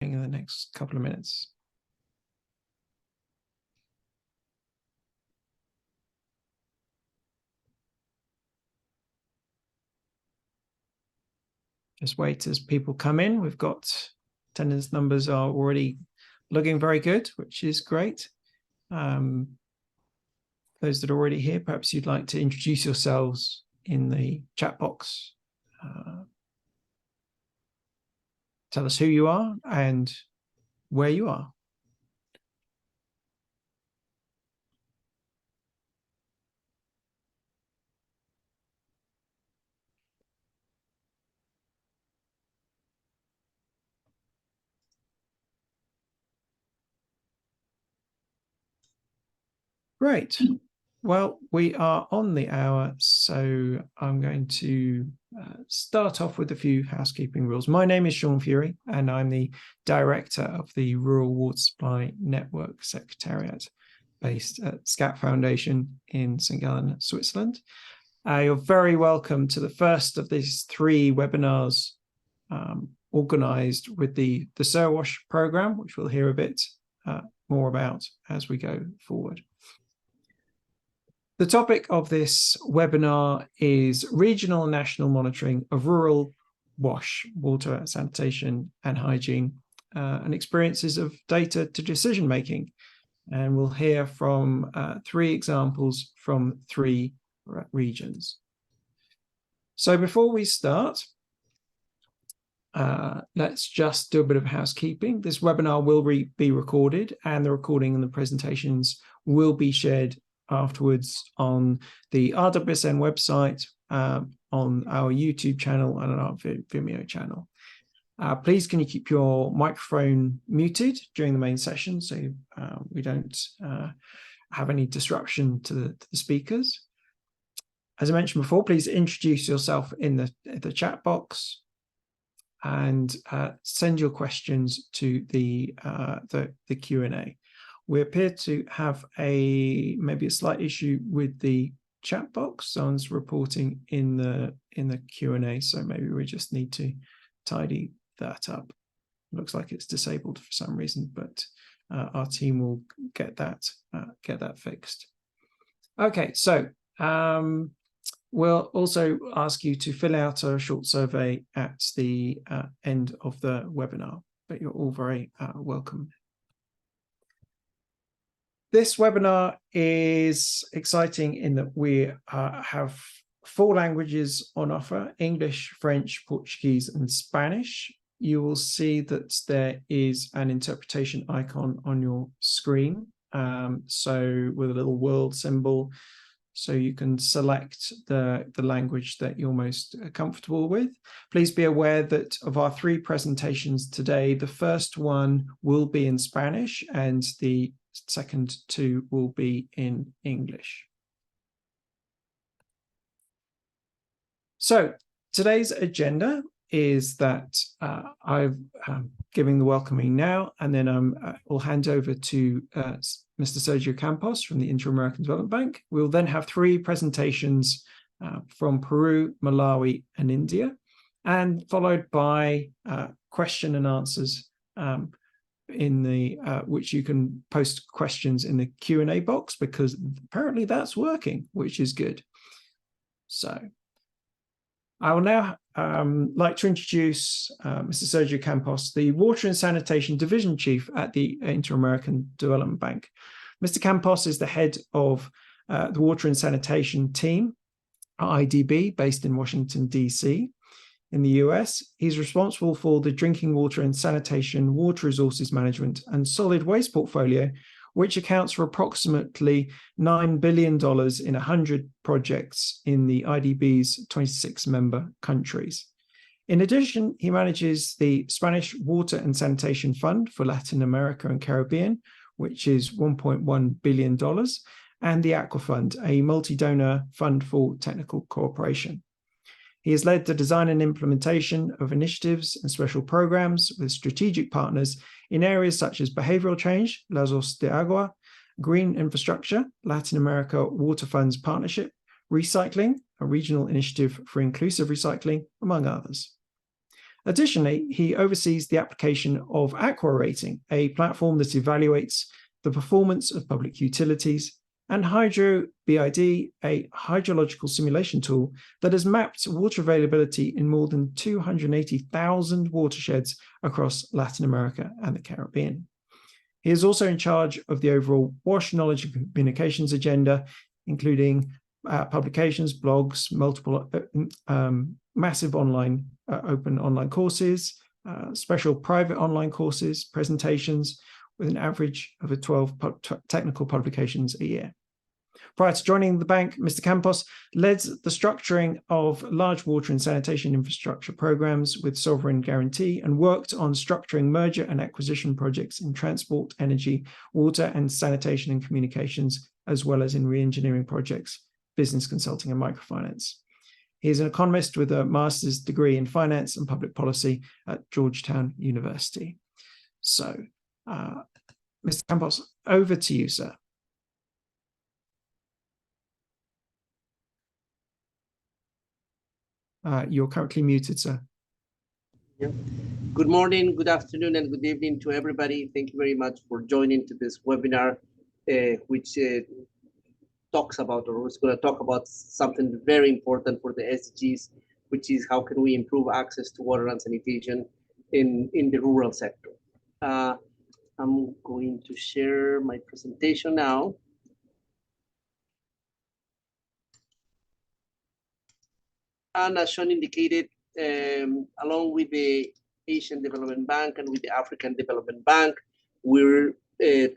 in the next couple of minutes. Just wait as people come in. We've got attendance numbers are already looking very good, which is great. Those that are already here, perhaps you'd like to introduce yourselves in the chat box. Tell us who you are and where you are. Great. Well, we are on the hour, so I'm going to start off with a few housekeeping rules. My name is Sean Fury, and I'm the Director of the Rural Water Supply Network Secretariat based at Skat Foundation in St. Gallen, Switzerland. You're very welcome to the first of these 3 webinars organized with the SIRWASH program, which we'll hear a bit more about as we go forward. The topic of this webinar is regional and national monitoring of rural WASH, water, sanitation and hygiene, and experiences of data to decision making. And we'll hear from 3 examples from 3 regions. So before we start, let's just do a bit of housekeeping. This webinar will be recorded, and the recording and the presentations will be shared afterwards on the RWSN website, on our YouTube channel and on our Vimeo channel. Please can you keep your microphone muted during the main session so we don't have any disruption to the speakers. As I mentioned before, please introduce yourself in the chat box and send your questions to the Q&A. We appear to have maybe a slight issue with the chat box. Someone's reporting in the Q&A, so maybe we just need to tidy that up. Looks like it's disabled for some reason, but our team will get that fixed. Okay, so we'll also ask you to fill out a short survey at the end of the webinar, but you're all very welcome. This webinar is exciting in that we have 4 languages on offer: English, French, Portuguese, and Spanish. You will see that there is an interpretation icon on your screen, so with a little world symbol, so you can select the language that you're most comfortable with. Please be aware that of our 3 presentations today, the first one will be in Spanish and the second 2 will be in English. So today's agenda is that I'm giving the welcoming now, and then I'll hand over to Mr. Sergio Campos from the Inter-American Development Bank. We'll then have 3 presentations from Peru, Malawi, and India, and followed by question and answers in the which you can post questions in the Q&A box, because apparently that's working, which is good. So I will now like to introduce Mr. Sergio Campos, the Water and Sanitation Division Chief at the Inter-American Development Bank. Mr. Campos is the head of the Water and Sanitation team at AfDB, based in Washington, D.C. in the US. He's responsible for the drinking water and sanitation, water resources management, and solid waste portfolio, which accounts for approximately $9 billion in 100 projects in the IDB's 26 member countries. In addition, he manages the Spanish Water and Sanitation Fund for Latin America and Caribbean, which is $1.1 billion, and the Aqua Fund, a multi-donor fund for technical cooperation. He has led the design and implementation of initiatives and special programs with strategic partners in areas such as behavioral change, Lazos de Agua, green infrastructure, Latin America Water Funds Partnership, recycling, a regional initiative for inclusive recycling, among others. Additionally, he oversees the application of Aqua Rating, a platform that evaluates the performance of public utilities, and HydroBID, a hydrological simulation tool that has mapped water availability in more than 280,000 watersheds across Latin America and the Caribbean. He is also in charge of the overall WASH knowledge and communications agenda, including publications, blogs, multiple massive online open online courses, special private online courses, presentations, with an average of 12 technical publications a year. Prior to joining the bank, Mr. Campos led the structuring of large water and sanitation infrastructure programs with sovereign guarantee and worked on structuring merger and acquisition projects in transport, energy, water and sanitation and communications, as well as in re-engineering projects, business consulting and microfinance. He is an economist with a master's degree in finance and public policy at Georgetown University. So, Mr. Campos, over to you, sir. You're currently muted, sir. Yeah. Good morning, good afternoon, and good evening to everybody. Thank you very much for joining to this webinar, which talks about, or is going to talk about something very important for the SDGs, which is how can we improve access to water and sanitation in the rural sector. I'm going to share my presentation now. And as Sean indicated, along with the Asian Development Bank and with the African Development Bank, we're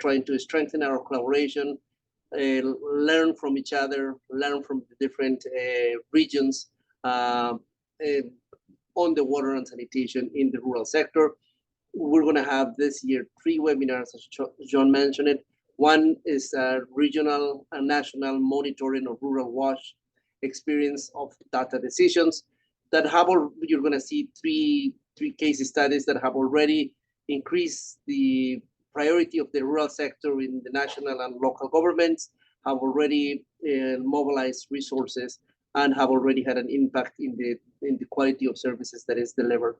trying to strengthen our collaboration, learn from each other, learn from the different regions on the water and sanitation in the rural sector. We're going to have this year 3 webinars, as John mentioned it. One is regional and national monitoring of rural WASH experience of data decisions that have, you're going to see three case studies that have already increased the priority of the rural sector in the national and local governments, have already mobilized resources, and have already had an impact in the quality of services that is delivered.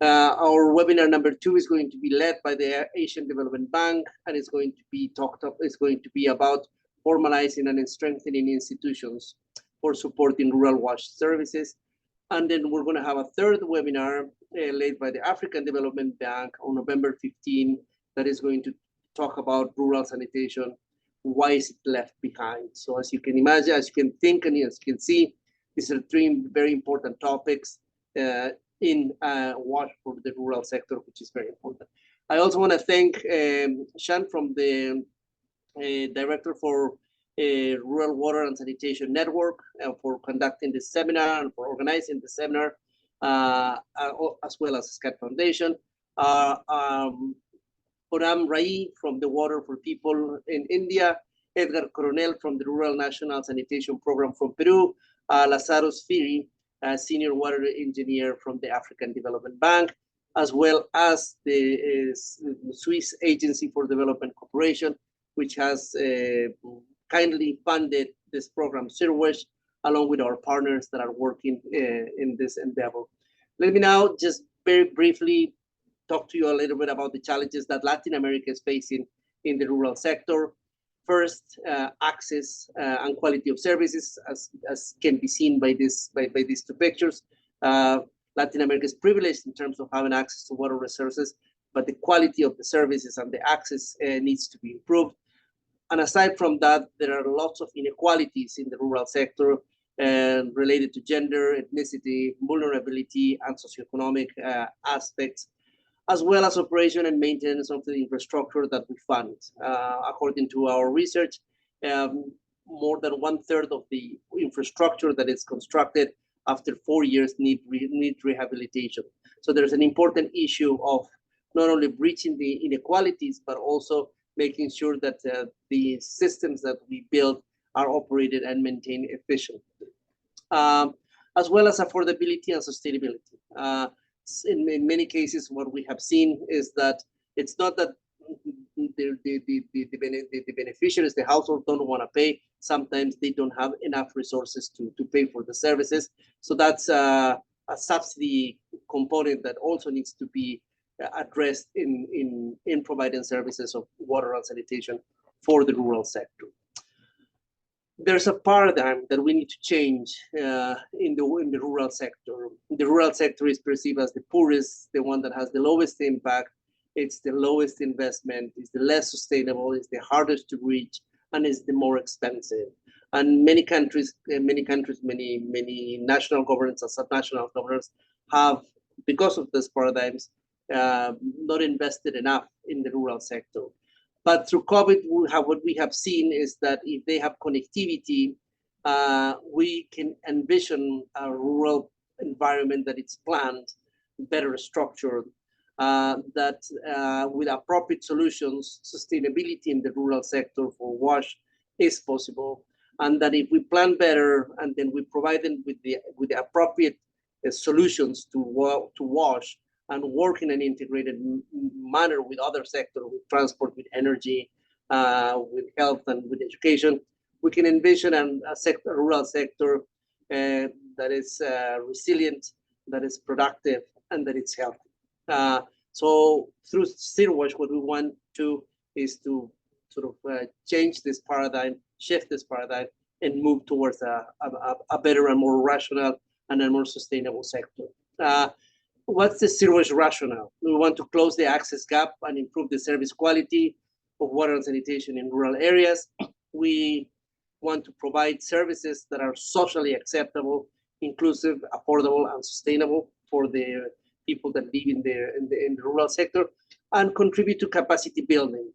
Our webinar number 2 is going to be led by the Asian Development Bank, and it's going to be about formalizing and strengthening institutions for supporting rural WASH services. And then we're going to have a 3rd webinar led by the African Development Bank on November 15 that is going to talk about rural sanitation. Why is it left behind? So as you can imagine, as you can think, and as you can see, these are 3 very important topics in WASH for the rural sector, which is very important. I also want to thank Shan from the Director for Rural Water and Sanitation Network for conducting this seminar and for organizing the seminar, as well as Skat Foundation. Oram Rai from the Water for People in India, Edgar Coronel from the Rural National Sanitation Program from Peru, Lazarus Firi, Senior Water Engineer from the African Development Bank, as well as the Swiss Agency for Development Cooperation, which has kindly funded this program, SIRWASH, along with our partners that are working in this endeavor. Let me now just very briefly talk to you a little bit about the challenges that Latin America is facing in the rural sector. First, access and quality of services, as can be seen by these 2 pictures. Latin America is privileged in terms of having access to water resources, but the quality of the services and the access needs to be improved. And aside from that, there are lots of inequalities in the rural sector related to gender, ethnicity, vulnerability, and socioeconomic aspects, as well as operation and maintenance of the infrastructure that we fund. According to our research, more than 1/3 of the infrastructure that is constructed after 4 years need rehabilitation. So there's an important issue of not only breaching the inequalities, but also making sure that the systems that we build are operated and maintained efficiently, as well as affordability and sustainability. In many cases, what we have seen is that it's not that the beneficiaries, the households, don't want to pay. Sometimes they don't have enough resources to pay for the services. So that's a subsidy component that also needs to be addressed in providing services of water and sanitation for the rural sector. There's a paradigm that we need to change in the rural sector. The rural sector is perceived as the poorest, the one that has the lowest impact. It's the lowest investment, it's the less sustainable, it's the hardest to reach, and it's the more expensive. And many countries, many national governments and subnational governments have, because of these paradigms, not invested enough in the rural sector. But through COVID, what we have seen is that if they have connectivity, we can envision a rural environment that it's planned, better structured, that with appropriate solutions, sustainability in the rural sector for WASH is possible. And that if we plan better and then we provide them with the appropriate solutions to WASH, and work in an integrated manner with other sectors, with transport, with energy, with health, and with education, we can envision a rural sector that is resilient, that is productive, and that it's healthy. So through SIRWASH, what we want to is to sort of change this paradigm, shift this paradigm, and move towards a better and more rational and a more sustainable sector. What's the SIRWASH rationale? We want to close the access gap and improve the service quality of water and sanitation in rural areas. We want to provide services that are socially acceptable, inclusive, affordable, and sustainable for the people that live in the rural sector, and contribute to capacity building,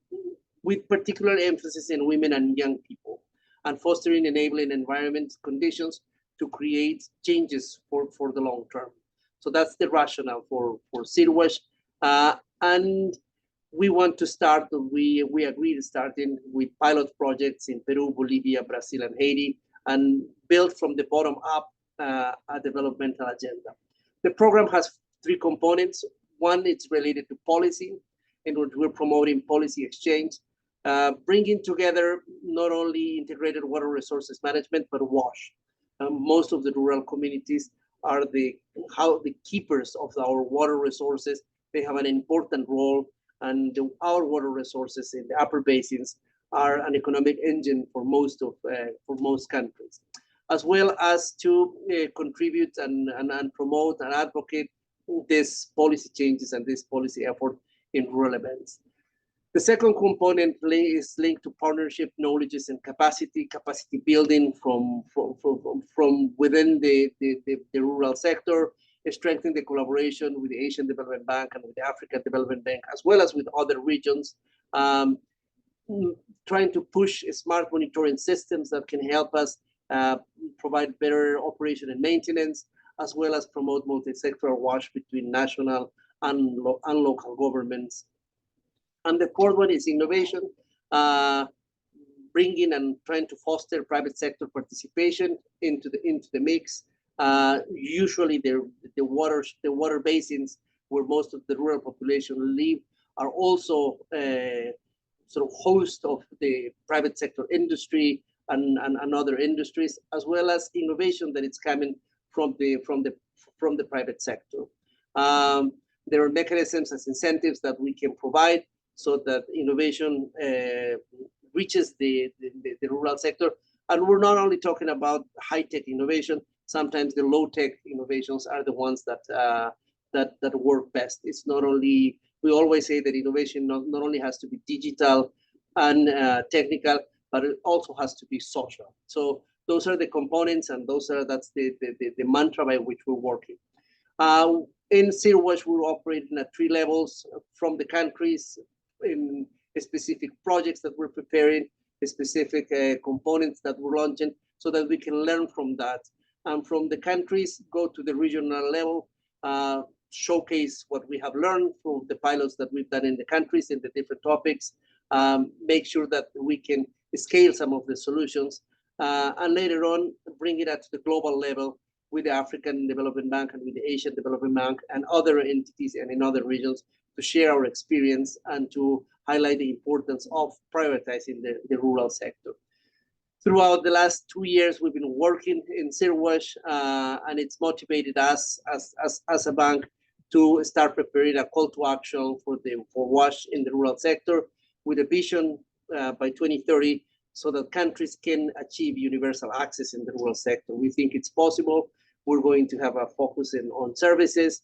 with particular emphasis in women and young people, and fostering enabling environment conditions to create changes for the long term. So that's the rationale for SIRWASH. And we want to start, we agreed starting with pilot projects in Peru, Bolivia, Brazil, and Haiti, and build from the bottom up a developmental agenda. The program has 3 components. One, it's related to policy, in which we're promoting policy exchange, bringing together not only integrated water resources management, but WASH. Most of the rural communities are the keepers of our water resources. They have an important role, and our water resources in the upper basins are an economic engine for most countries, as well as to contribute and promote and advocate these policy changes and this policy effort in rural events. The second component is linked to partnership, knowledges, and capacity building from within the rural sector, strengthening the collaboration with the Asian Development Bank and with the African Development Bank, as well as with other regions, trying to push smart monitoring systems that can help us provide better operation and maintenance, as well as promote multi-sectoral WASH between national and local governments. And the fourth one is innovation, bringing and trying to foster private sector participation into the mix. Usually, the water basins where most of the rural population live are also sort of host of the private sector industry and other industries, as well as innovation that is coming from the private sector. There are mechanisms as incentives that we can provide so that innovation reaches the rural sector. And we're not only talking about high-tech innovation, sometimes the low-tech innovations are the ones that work best. It's not only, we always say that innovation not only has to be digital and technical, but it also has to be social. So those are the components, and that's the mantra by which we're working. In SIRWASH, we're operating at 3 levels from the countries, in specific projects that we're preparing, specific components that we're launching, so that we can learn from that. And from the countries, go to the regional level, showcase what we have learned from the pilots that we've done in the countries in the different topics, make sure that we can scale some of the solutions, and later on, bring it up to the global level with the African Development Bank and with the Asian Development Bank and other entities and in other regions, to share our experience and to highlight the importance of prioritizing the rural sector. throughout the last 2 years, we've been working in SIRWASH, and it's motivated us as a bank to start preparing a call to action for WASH in the rural sector with a vision by 2030 so that countries can achieve universal access in the rural sector. We think it's possible. We're going to have a focus on services,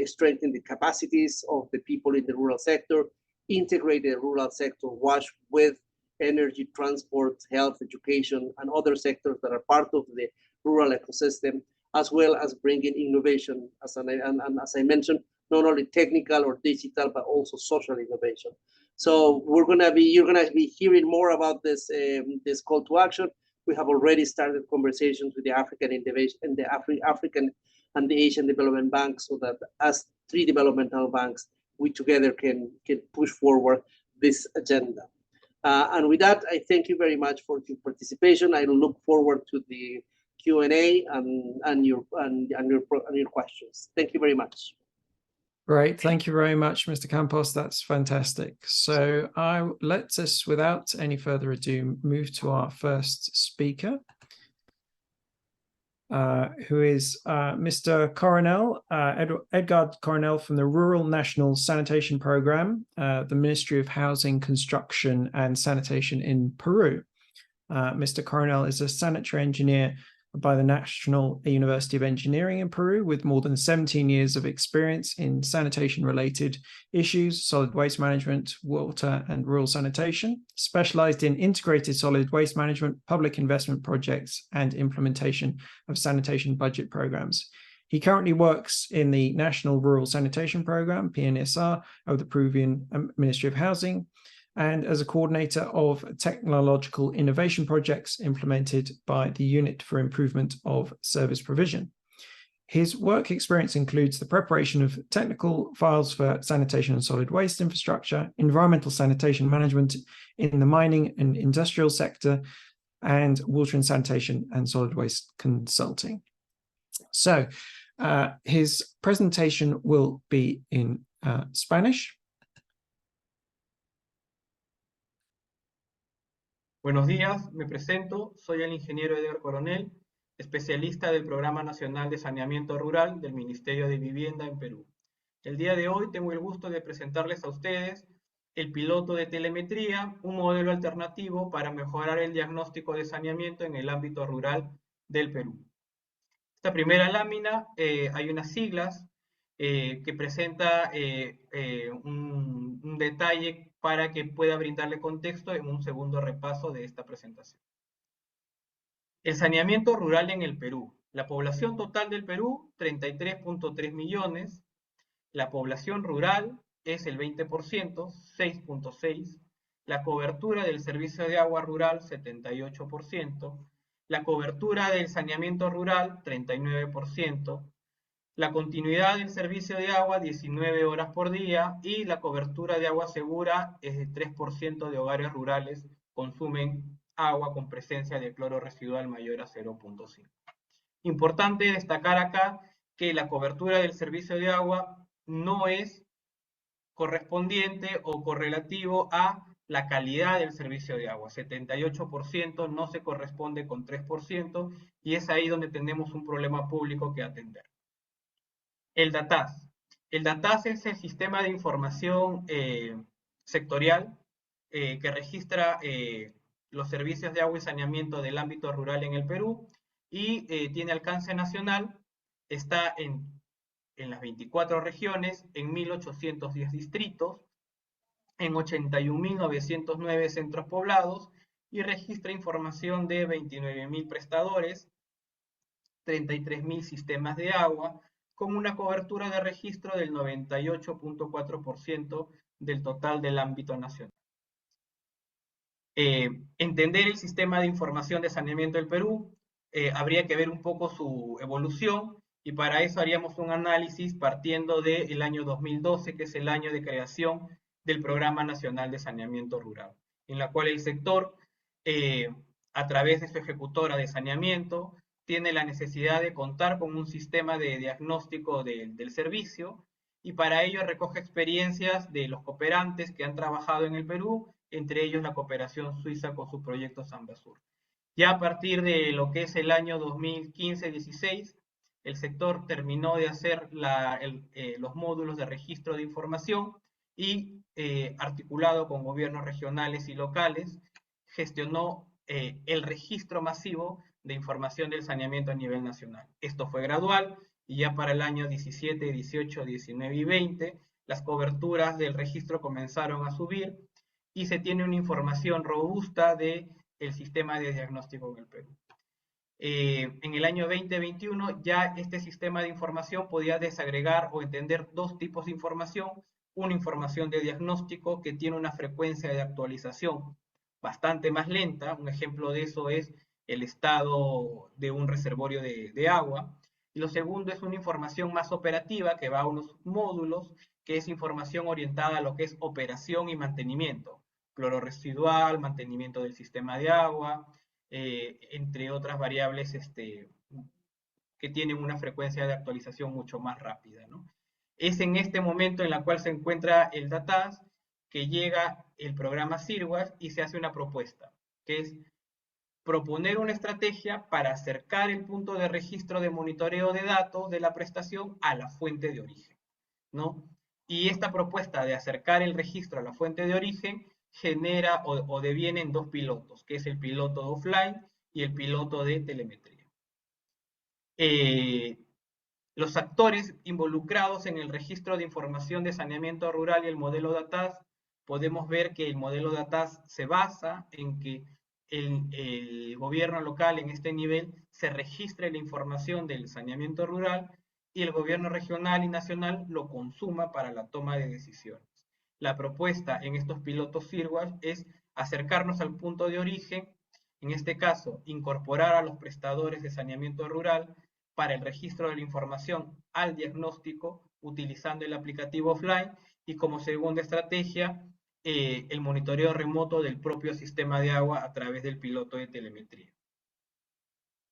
strengthen the capacities of the people in the rural sector, integrate the rural sector WASH with energy, transport, health, education, and other sectors that are part of the rural ecosystem, as well as bringing innovation, and as I mentioned, not only technical or digital, but also social innovation. So you're gonna be hearing more about this this call to action. We have already started conversations with the African Innovation and the African and the Asian Development Bank, so that as 3 developmental banks, we together can push forward this agenda. And with that, I thank you very much for your participation. I look forward to the Q&A and your questions. Thank you very much. Great, thank you very much, Mr. Campos. That's fantastic. So let us, without any further ado, move to our first speaker, who is Mr. Coronel, Edgar Coronel from the Rural National Sanitation Program, the Ministry of Housing, Construction and Sanitation in Peru. Mr. Coronel is a sanitary engineer by the National University of Engineering in Peru, with more than 17 years of experience in sanitation-related issues, solid waste management, water and rural sanitation, specialized in integrated solid waste management, public investment projects, and implementation of sanitation budget programs. He currently works in the National Rural Sanitation Program, PNSR, of the Peruvian Ministry of Housing, and as a coordinator of technological innovation projects implemented by the Unit for Improvement of Service Provision. His work experience includes the preparation of technical files for sanitation and solid waste infrastructure, environmental sanitation management in the mining and industrial sector, and water and sanitation and solid waste consulting. So his presentation will be in Spanish. Buenos días, me presento, soy el ingeniero Edgar Coronel, especialista del Programa Nacional de Saneamiento Rural del Ministerio de Vivienda en Perú. El día de hoy tengo el gusto de presentarles a ustedes el piloto de telemetría, un modelo alternativo para mejorar el diagnóstico de saneamiento en el ámbito rural del Perú. Esta primera lámina hay unas siglas que presenta un detalle para que pueda brindarle contexto en un segundo repaso de esta presentación. El saneamiento rural en el Perú. La población total del Perú, 33.3 millones. La población rural es el 20%, 6.6. La cobertura del servicio de agua rural, 78%. La cobertura del saneamiento rural, 39%. La continuidad del servicio de agua, 19 horas por día, y la cobertura de agua segura es de 3% de hogares rurales consumen agua con presencia de cloro residual mayor a 0.5. Importante destacar acá que la cobertura del servicio de agua no es correspondiente o correlativo a la calidad del servicio de agua. 78% no se corresponde con 3%, y es ahí donde tenemos un problema público que atender. El DATAS. El DATAS es el sistema de información sectorial que registra los servicios de agua y saneamiento del ámbito rural en el Perú, y tiene alcance nacional. Está en las 24 regiones, en 1.810 distritos, en 81.909 centros poblados, y registra información de 29.000 prestadores, 33.000 sistemas de agua, con una cobertura de registro del 98.4% del total del ámbito nacional. Entender el sistema de información de saneamiento del Perú, habría que ver un poco su evolución, y para eso haríamos un análisis partiendo del año 2012, que es el año de creación del Programa Nacional de Saneamiento Rural, en la cual el sector, a través de su ejecutora de saneamiento, tiene la necesidad de contar con un sistema de diagnóstico del servicio, y para ello recoge experiencias de los cooperantes que han trabajado en el Perú, entre ellos la cooperación suiza con su proyecto Zambasur. Ya a partir de lo que es el año 2015-16, el sector terminó de hacer los módulos de registro de información y, articulado con gobiernos regionales y locales, gestionó el registro masivo de información del saneamiento a nivel nacional. Esto fue gradual y ya para el año 17, 18, 19 y 20, las coberturas del registro comenzaron a subir y se tiene una información robusta del sistema de diagnóstico en el Perú. En el año 2021 ya este sistema de información podía desagregar o entender dos tipos de información. Una información de diagnóstico que tiene una frecuencia de actualización bastante más lenta. Un ejemplo de eso es el estado de un reservorio de agua. Y lo segundo es una información más operativa que va a unos módulos, que es información orientada a lo que es operación y mantenimiento. Cloro residual, mantenimiento del sistema de agua, entre otras variables que tienen una frecuencia de actualización mucho más rápida, ¿no? Es en este momento en la cual se encuentra el DATAS que llega el programa SIRWASH y se hace una propuesta, que es proponer una estrategia para acercar el punto de registro de monitoreo de datos de la prestación a la fuente de origen, ¿no? Y esta propuesta de acercar el registro a la fuente de origen genera o deviene en dos pilotos, que es el piloto de offline y el piloto de telemetría. Los actores involucrados en el registro de información de saneamiento rural y el modelo DATAS, podemos ver que el modelo DATAS se basa en que el gobierno local en este nivel se registre la información del saneamiento rural y el gobierno regional y nacional lo consuma para la toma de decisiones. La propuesta en estos pilotos SIRWASH es acercarnos al punto de origen, en este caso, incorporar a los prestadores de saneamiento rural para el registro de la información al diagnóstico utilizando el aplicativo offline y como segunda estrategia el monitoreo remoto del propio sistema de agua a través del piloto de telemetría.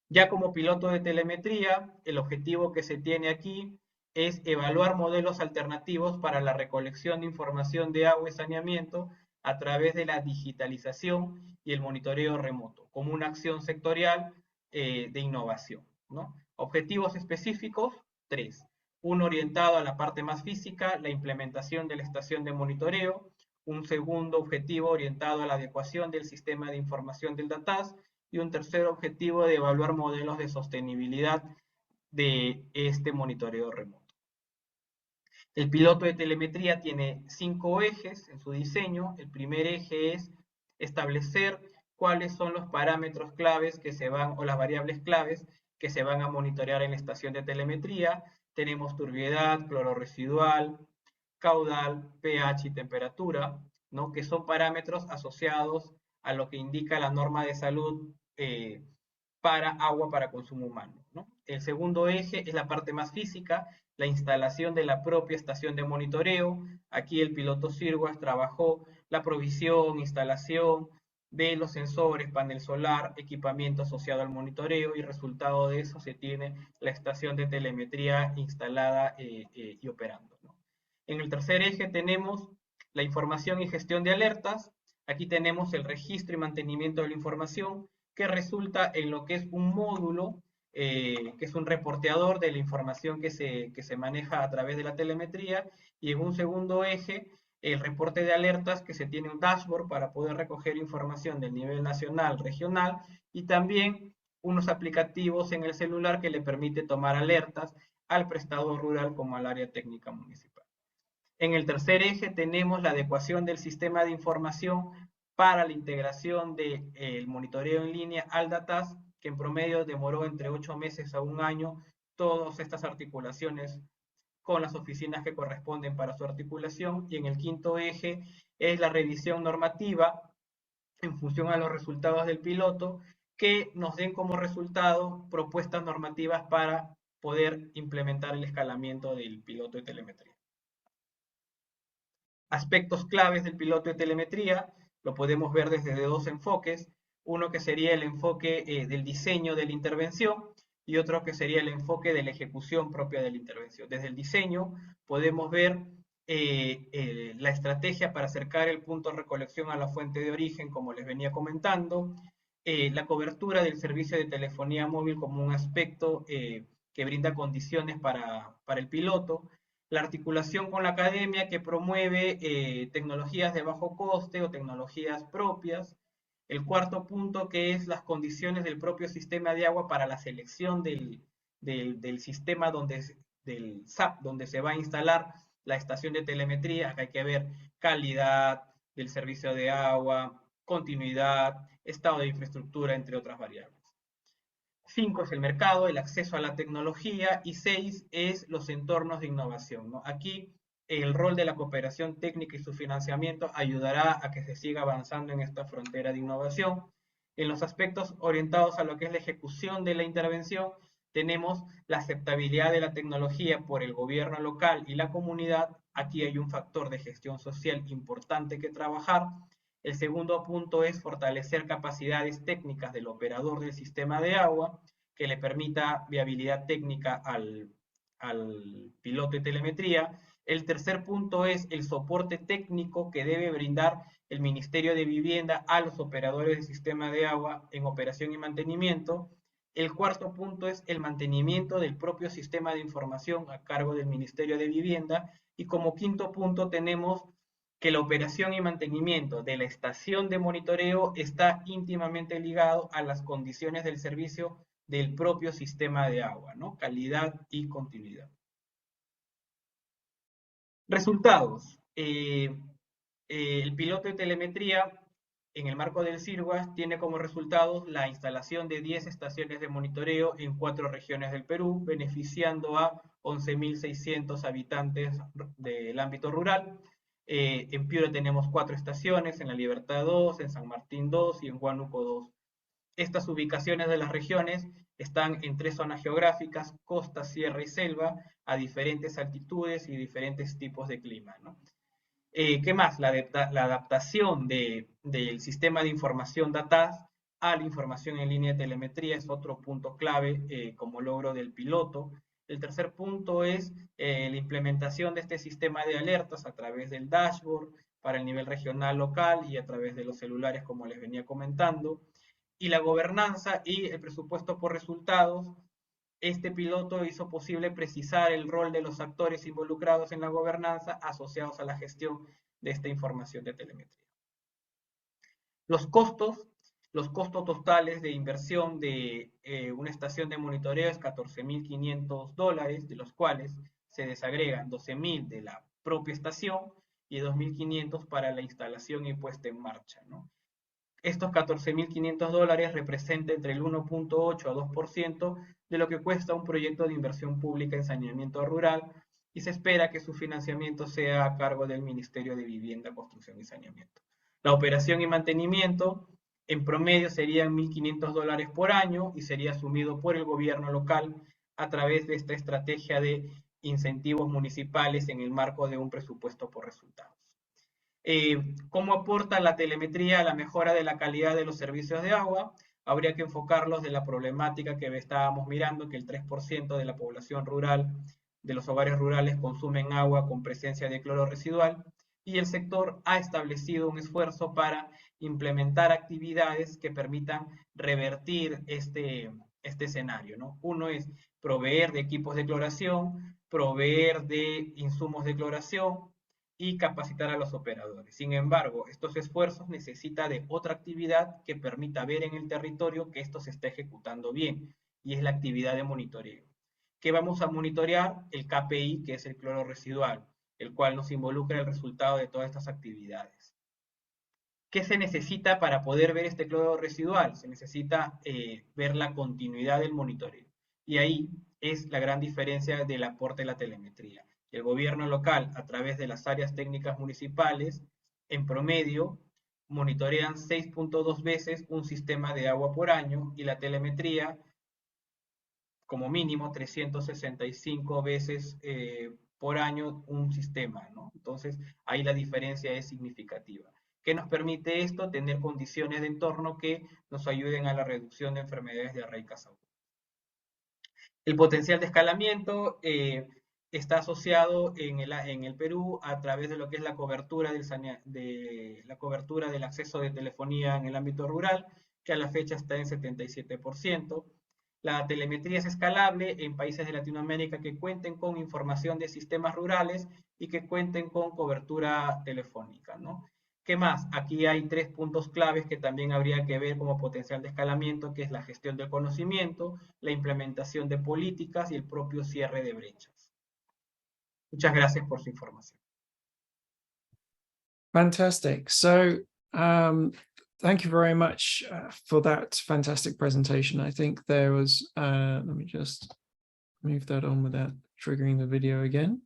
Ya como piloto de telemetría, el objetivo que se tiene aquí es evaluar modelos alternativos para la recolección de información de agua y saneamiento a través de la digitalización y el monitoreo remoto, como una acción sectorial de innovación, ¿no? Objetivos específicos, 3. Uno orientado a la parte más física, la implementación de la estación de monitoreo. Un segundo objetivo orientado a la adecuación del sistema de información del DATAS. Y un tercer objetivo de evaluar modelos de sostenibilidad de este monitoreo remoto. El piloto de telemetría tiene 5 ejes en su diseño. El primer eje es establecer cuáles son los parámetros claves que se van, o las variables claves que se van a monitorear en la estación de telemetría. Tenemos turbiedad, cloro residual, caudal, pH y temperatura, ¿no? Que son parámetros asociados a lo que indica la norma de salud para agua para consumo humano, ¿no? El segundo eje es la parte más física, la instalación de la propia estación de monitoreo. Aquí el piloto SIRWASH trabajó la provisión, instalación de los sensores, panel solar, equipamiento asociado al monitoreo, y resultado de eso se tiene la estación de telemetría instalada y operando, ¿no? En el tercer eje tenemos la información y gestión de alertas. Aquí tenemos el registro y mantenimiento de la información, que resulta en lo que es un módulo, que es un reporteador de la información que se maneja a través de la telemetría, y en un segundo eje, el reporte de alertas, que se tiene un dashboard para poder recoger información del nivel nacional, regional, y también unos aplicativos en el celular que le permite tomar alertas al prestador rural como al área técnica municipal. En el tercer eje tenemos la adecuación del sistema de información para la integración del monitoreo en línea al DATAS, que en promedio demoró entre 8 meses a 1 año todas estas articulaciones con las oficinas que corresponden para su articulación. Y en el quinto eje es la revisión normativa en función a los resultados del piloto, que nos den como resultado propuestas normativas para poder implementar el escalamiento del piloto de telemetría. Aspectos claves del piloto de telemetría lo podemos ver desde dos enfoques. Uno que sería el enfoque del diseño de la intervención y otro que sería el enfoque de la ejecución propia de la intervención. Desde el diseño podemos ver la estrategia para acercar el punto de recolección a la fuente de origen, como les venía comentando. la cobertura del servicio de telefonía móvil como un aspecto que brinda condiciones para el piloto, la articulación con la academia que promueve tecnologías de bajo coste o tecnologías propias, el cuarto punto que es las condiciones del propio sistema de agua para la selección del sistema del SAP donde se va a instalar la estación de telemetría. Acá hay que ver calidad del servicio de agua, continuidad, estado de infraestructura, entre otras variables. 5 es el mercado, el acceso a la tecnología, y 6 es los entornos de innovación, ¿no? Aquí el rol de la cooperación técnica y su financiamiento ayudará a que se siga avanzando en esta frontera de innovación. En los aspectos orientados a lo que es la ejecución de la intervención, tenemos la aceptabilidad de la tecnología por el gobierno local y la comunidad. Aquí hay un factor de gestión social importante que trabajar. El segundo punto es fortalecer capacidades técnicas del operador del sistema de agua, que le permita viabilidad técnica al piloto de telemetría. El tercer punto es el soporte técnico que debe brindar el Ministerio de Vivienda a los operadores del sistema de agua en operación y mantenimiento. El cuarto punto es el mantenimiento del propio sistema de información a cargo del Ministerio de Vivienda. Y como quinto punto tenemos que la operación y mantenimiento de la estación de monitoreo está íntimamente ligado a las condiciones del servicio del propio sistema de agua, ¿no? Calidad y continuidad. Resultados. El piloto de telemetría en el marco del SIRWASH tiene como resultados la instalación de 10 estaciones de monitoreo en 4 regiones del Perú, beneficiando a 11.600 habitantes del ámbito rural. En Piura tenemos 4 estaciones, en La Libertad 2, en San Martín 2 y en Huánuco 2. Estas ubicaciones de las regiones están en 3 zonas geográficas, costa, sierra y selva, a diferentes altitudes y diferentes tipos de clima, ¿no? ¿Qué más? La adaptación del sistema de información DATAS a la información en línea de telemetría es otro punto clave como logro del piloto. El tercer punto es la implementación de este sistema de alertas a través del dashboard para el nivel regional local y a través de los celulares, como les venía comentando. Y la gobernanza y el presupuesto por resultados. Este piloto hizo posible precisar el rol de los actores involucrados en la gobernanza asociados a la gestión de esta información de telemetría. Los costos totales de inversión de una estación de monitoreo es $14.500, de los cuales se desagregan 12.000 de la propia estación y 2.500 para la instalación y puesta en marcha, ¿no? Estos $14.500 representan entre el 1.8 a 2% de lo que cuesta un proyecto de inversión pública en saneamiento rural, y se espera que su financiamiento sea a cargo del Ministerio de Vivienda, Construcción y Saneamiento. La operación y mantenimiento en promedio serían $1.500 por año y sería asumido por el gobierno local a través de esta estrategia de incentivos municipales en el marco de un presupuesto por resultados. ¿Cómo aporta la telemetría a la mejora de la calidad de los servicios de agua? Habría que enfocarlos de la problemática que estábamos mirando, que el 3% de la población rural, de los hogares rurales, consumen agua con presencia de cloro residual, y el sector ha establecido un esfuerzo para implementar actividades que permitan revertir este escenario, ¿no? Uno es proveer de equipos de cloración, proveer de insumos de cloración, y capacitar a los operadores. Sin embargo, estos esfuerzos necesitan de otra actividad que permita ver en el territorio que esto se está ejecutando bien, y es la actividad de monitoreo. ¿Qué vamos a monitorear? El KPI, que es el cloro residual, el cual nos involucra el resultado de todas estas actividades. ¿Qué se necesita para poder ver este cloro residual? Se necesita ver la continuidad del monitoreo. Y ahí es la gran diferencia del aporte de la telemetría. El gobierno local, a través de las áreas técnicas municipales, en promedio, monitorean 6.2 veces un sistema de agua por año, y la telemetría, como mínimo, 365 veces por año un sistema, ¿no? Entonces, ahí la diferencia es significativa. ¿Qué nos permite esto? Tener condiciones de entorno que nos ayuden a la reducción de enfermedades diarreicas agudas. El potencial de escalamiento está asociado en el Perú a través de lo que es la cobertura del acceso de telefonía en el ámbito rural, que a la fecha está en 77%. La telemetría es escalable en países de Latinoamérica que cuenten con información de sistemas rurales y que cuenten con cobertura telefónica, ¿no? ¿Qué más? Aquí hay 3 puntos claves que también habría que ver como potencial de escalamiento, que es la gestión del conocimiento, la implementación de políticas y el propio cierre de brechas. Muchas gracias por su información. Fantastic. So thank you very much for that fantastic presentation. I think there was, let me just move that on without triggering the video again.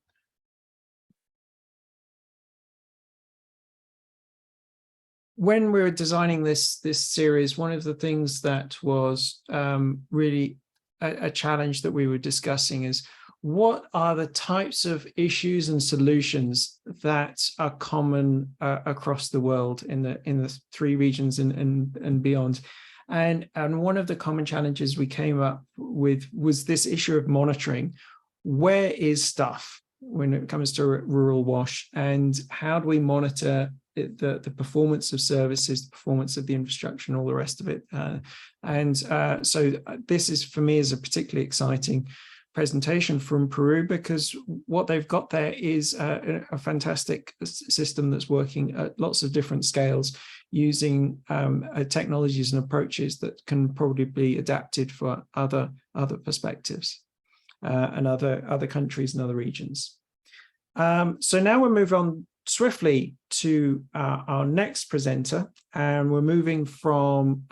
When we were designing this series, one of the things that was really a challenge that we were discussing is what are the types of issues and solutions that are common across the world in the 3 regions and beyond. And one of the common challenges we came up with was this issue of monitoring. Where is stuff when it comes to rural WASH, and how do we monitor the performance of services, the performance of the infrastructure, and all the rest of it? So this is, for me, is a particularly exciting presentation from Peru, because what they've got there is a fantastic system that's working at lots of different scales, using technologies and approaches that can probably be adapted for other perspectives and other countries and other regions. So now we'll move on swiftly to our next presenter, and we're moving from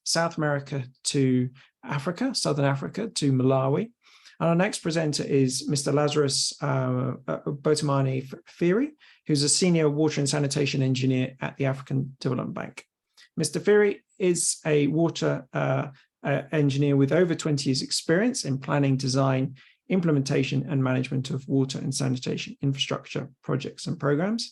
South America to Africa, Southern Africa, to Malawi. And our next presenter is Mr. Lazarus Botamani Firi, who's a senior water and sanitation engineer at the African Development Bank. Mr. Firi is a water engineer with over 20 years experience in planning, design, implementation and management of water and sanitation infrastructure projects and programs.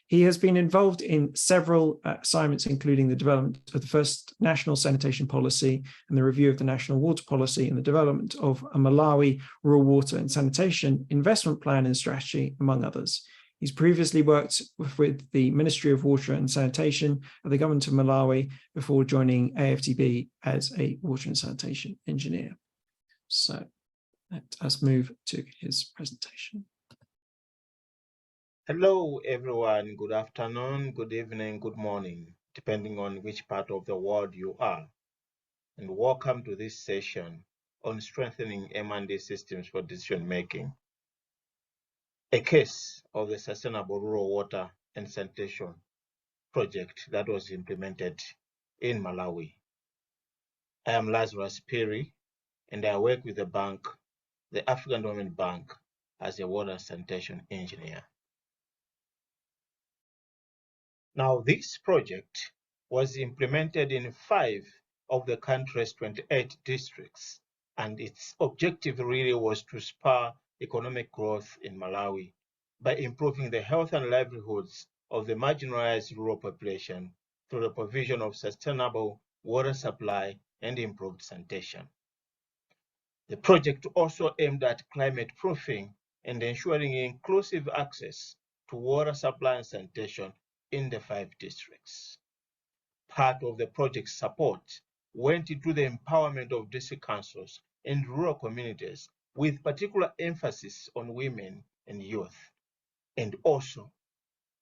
He has been involved in several assignments, including the development of the first national sanitation policy and the review of the national water policy and the development of a Malawi rural water and sanitation investment plan and strategy, among others. He's previously worked with the Ministry of Water and Sanitation of the government of Malawi before joining AfDB as a water and sanitation engineer. So let us move to his presentation. Hello, everyone. Good afternoon, good evening, good morning, depending on which part of the world you are. And welcome to this session on strengthening M&D systems for decision making. A case of the Sustainable Rural Water and Sanitation project that was implemented in Malawi. I am Lazarus Piri, and I work with the bank, the African Development Bank, as a water and sanitation engineer. Now, this project was implemented in 5 of the country's 28 districts, and its objective really was to spur economic growth in Malawi by improving the health and livelihoods of the marginalized rural population through the provision of sustainable water supply and improved sanitation. The project also aimed at climate proofing and ensuring inclusive access to water supply and sanitation in the 5 districts. Part of the project's support went into the empowerment of district councils and rural communities, with particular emphasis on women and youth. And also,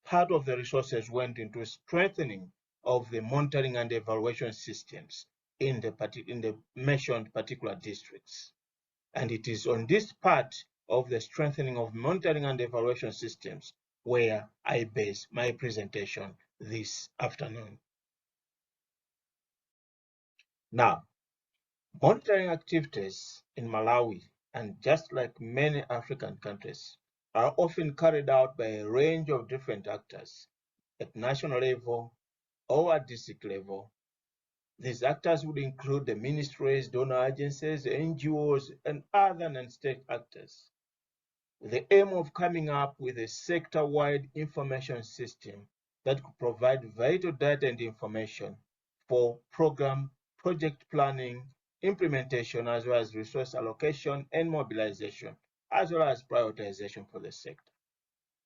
part of the resources went into strengthening of the monitoring and evaluation systems in the mentioned particular districts. And it is on this part of the strengthening of monitoring and evaluation systems where I base my presentation this afternoon. Now, monitoring activities in Malawi, and just like many African countries, are often carried out by a range of different actors at national level or at district level. These actors would include the ministries, donor agencies, NGOs, and other non-state actors, with the aim of coming up with a sector-wide information system that could provide vital data and information for program, project planning, implementation, as well as resource allocation and mobilization, as well as prioritization for the sector.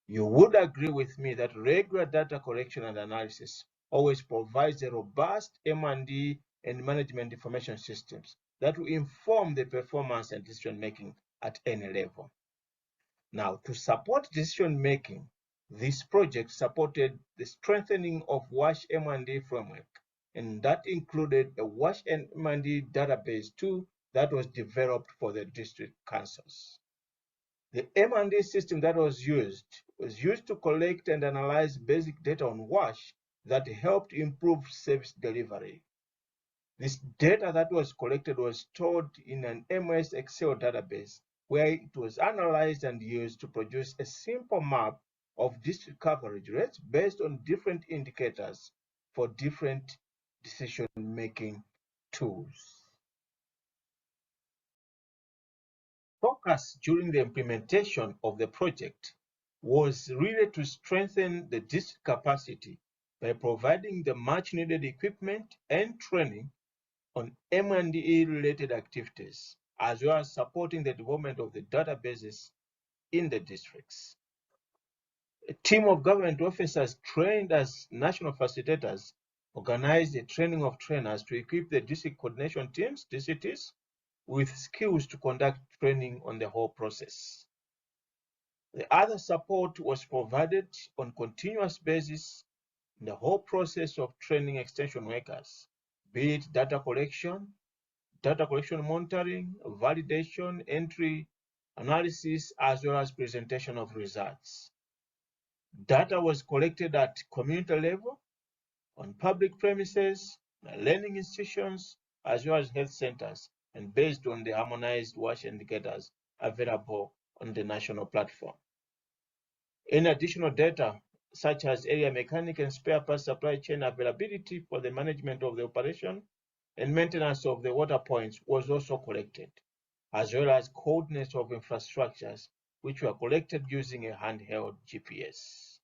You would agree with me that regular data collection and analysis always provides a robust M&D and management information systems that will inform the performance and decision making at any level. Now, to support decision making, this project supported the strengthening of WASH M&D framework, and that included a WASH M&D database tool that was developed for the district councils. The M&D system that was used to collect and analyze basic data on WASH that helped improve service delivery. This data that was collected was stored in an MS Excel database where it was analyzed and used to produce a simple map of district coverage rates based on different indicators for different decision-making tools. Focus during the implementation of the project was really to strengthen the district capacity by providing the much-needed equipment and training on M&E related activities, as well as supporting the development of the databases in the districts. A team of government officers trained as national facilitators organized the training of trainers to equip the district coordination teams, DCTs, with skills to conduct training on the whole process. The other support was provided on continuous basis in the whole process of training extension workers, be it data collection monitoring, validation, entry, analysis, as well as presentation of results. Data was collected at community level, on public premises, learning institutions, as well as health centers, and based on the harmonized WASH indicators available on the national platform. In additional data, such as area mechanic and spare parts supply chain availability for the management of the operation and maintenance of the water points was also collected, as well as coordinates of infrastructures, which were collected using a handheld GPS.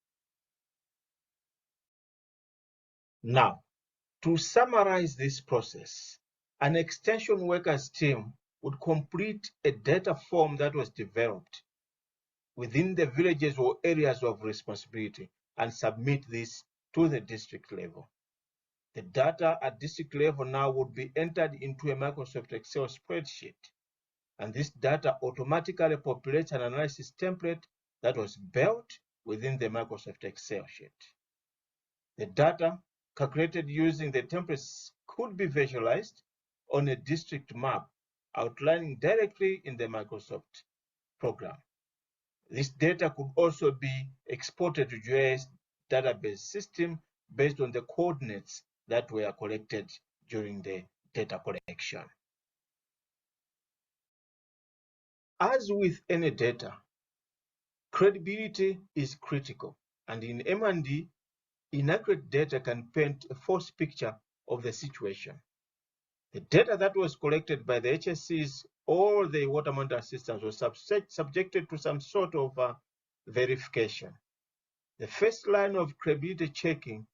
Now, to summarize this process, an extension workers team would complete a data form that was developed within the villages or areas of responsibility and submit this to the district level. The data at district level now would be entered into a Microsoft Excel spreadsheet, and this data automatically populates an analysis template that was built within the Microsoft Excel sheet. The data calculated using the templates could be visualized on a district map outlining directly in the Microsoft program. This data could also be exported to GIS database system based on the coordinates that were collected during the data collection. As with any data, credibility is critical, and in M&D, inaccurate data can paint a false picture of the situation. The data that was collected by the HSCs or the water monitoring systems was subjected to some sort of verification. The first line of credibility checking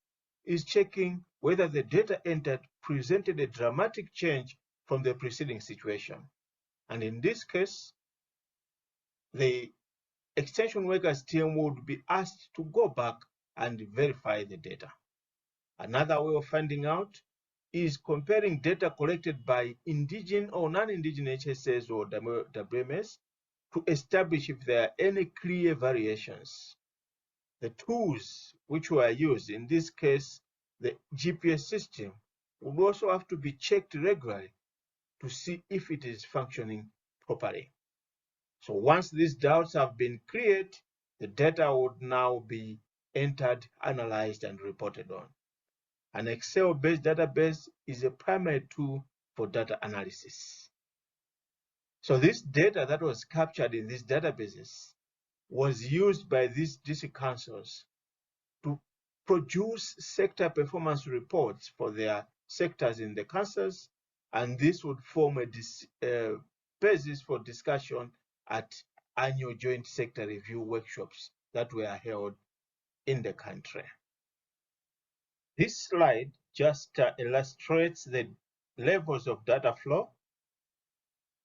is checking whether the data entered presented a dramatic change from the preceding situation. And in this case, the extension workers team would be asked to go back and verify the data. Another way of finding out is comparing data collected by indigenous or non-indigenous HSS or WMS to establish if there are any clear variations. The tools which were used, in this case, the GPS system, would also have to be checked regularly to see if it is functioning properly. So once these doubts have been cleared, the data would now be entered, analyzed, and reported on. An Excel-based database is a primary tool for data analysis. So this data that was captured in these databases was used by these district councils to produce sector performance reports for their sectors in the councils, and this would form a basis for discussion at annual joint sector review workshops that were held in the country. This slide just illustrates the levels of data flow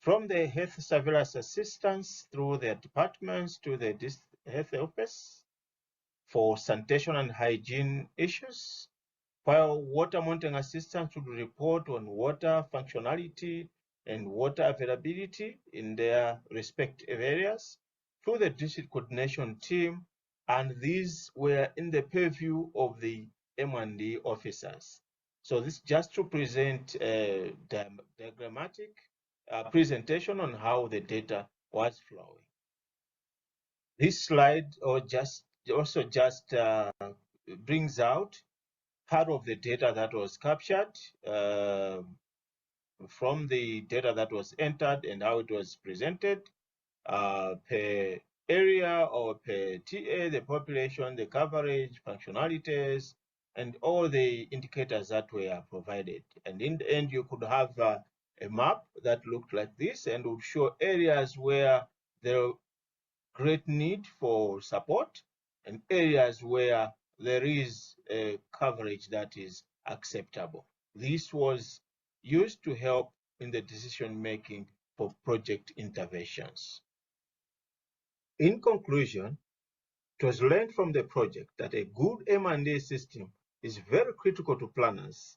from the health surveillance assistance through their departments to the health office for sanitation and hygiene issues, while water monitoring assistants would report on water functionality and water availability in their respective areas through the district coordination team, and these were in the purview of the M&D officers. So this just to present a diagrammatic presentation on how the data was flowing. This slide also just brings out part of the data that was captured from the data that was entered and how it was presented per area or per TA, the population, the coverage, functionalities, and all the indicators that were provided. And in the end, you could have a map that looked like this and would show areas where there are great need for support and areas where there is a coverage that is acceptable. This was used to help in the decision making for project interventions. In conclusion, it was learned from the project that a good M&A system is very critical to planners,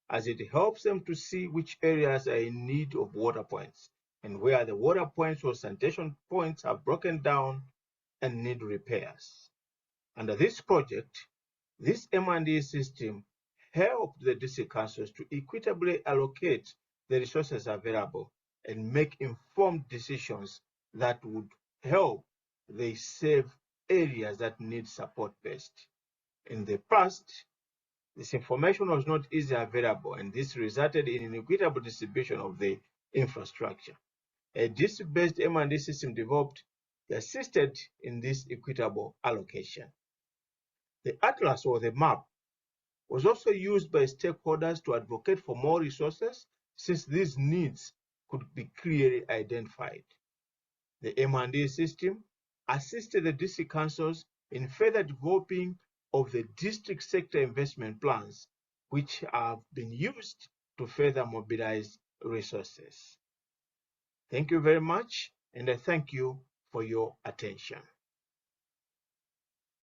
as it helps them to see which areas are in need of water points and where the water points or sanitation points are broken down and need repairs. Under this project, this M&A system helped the district councils to equitably allocate the resources available and make informed decisions that would help they save areas that need support best. In the past, this information was not easily available, and this resulted in an equitable distribution of the infrastructure. A district-based M&D system developed assisted in this equitable allocation. The atlas or the map was also used by stakeholders to advocate for more resources, since these needs could be clearly identified. The M&D system assisted the district councils in further developing of the district sector investment plans, which have been used to further mobilize resources. Thank you very much, and I thank you for your attention.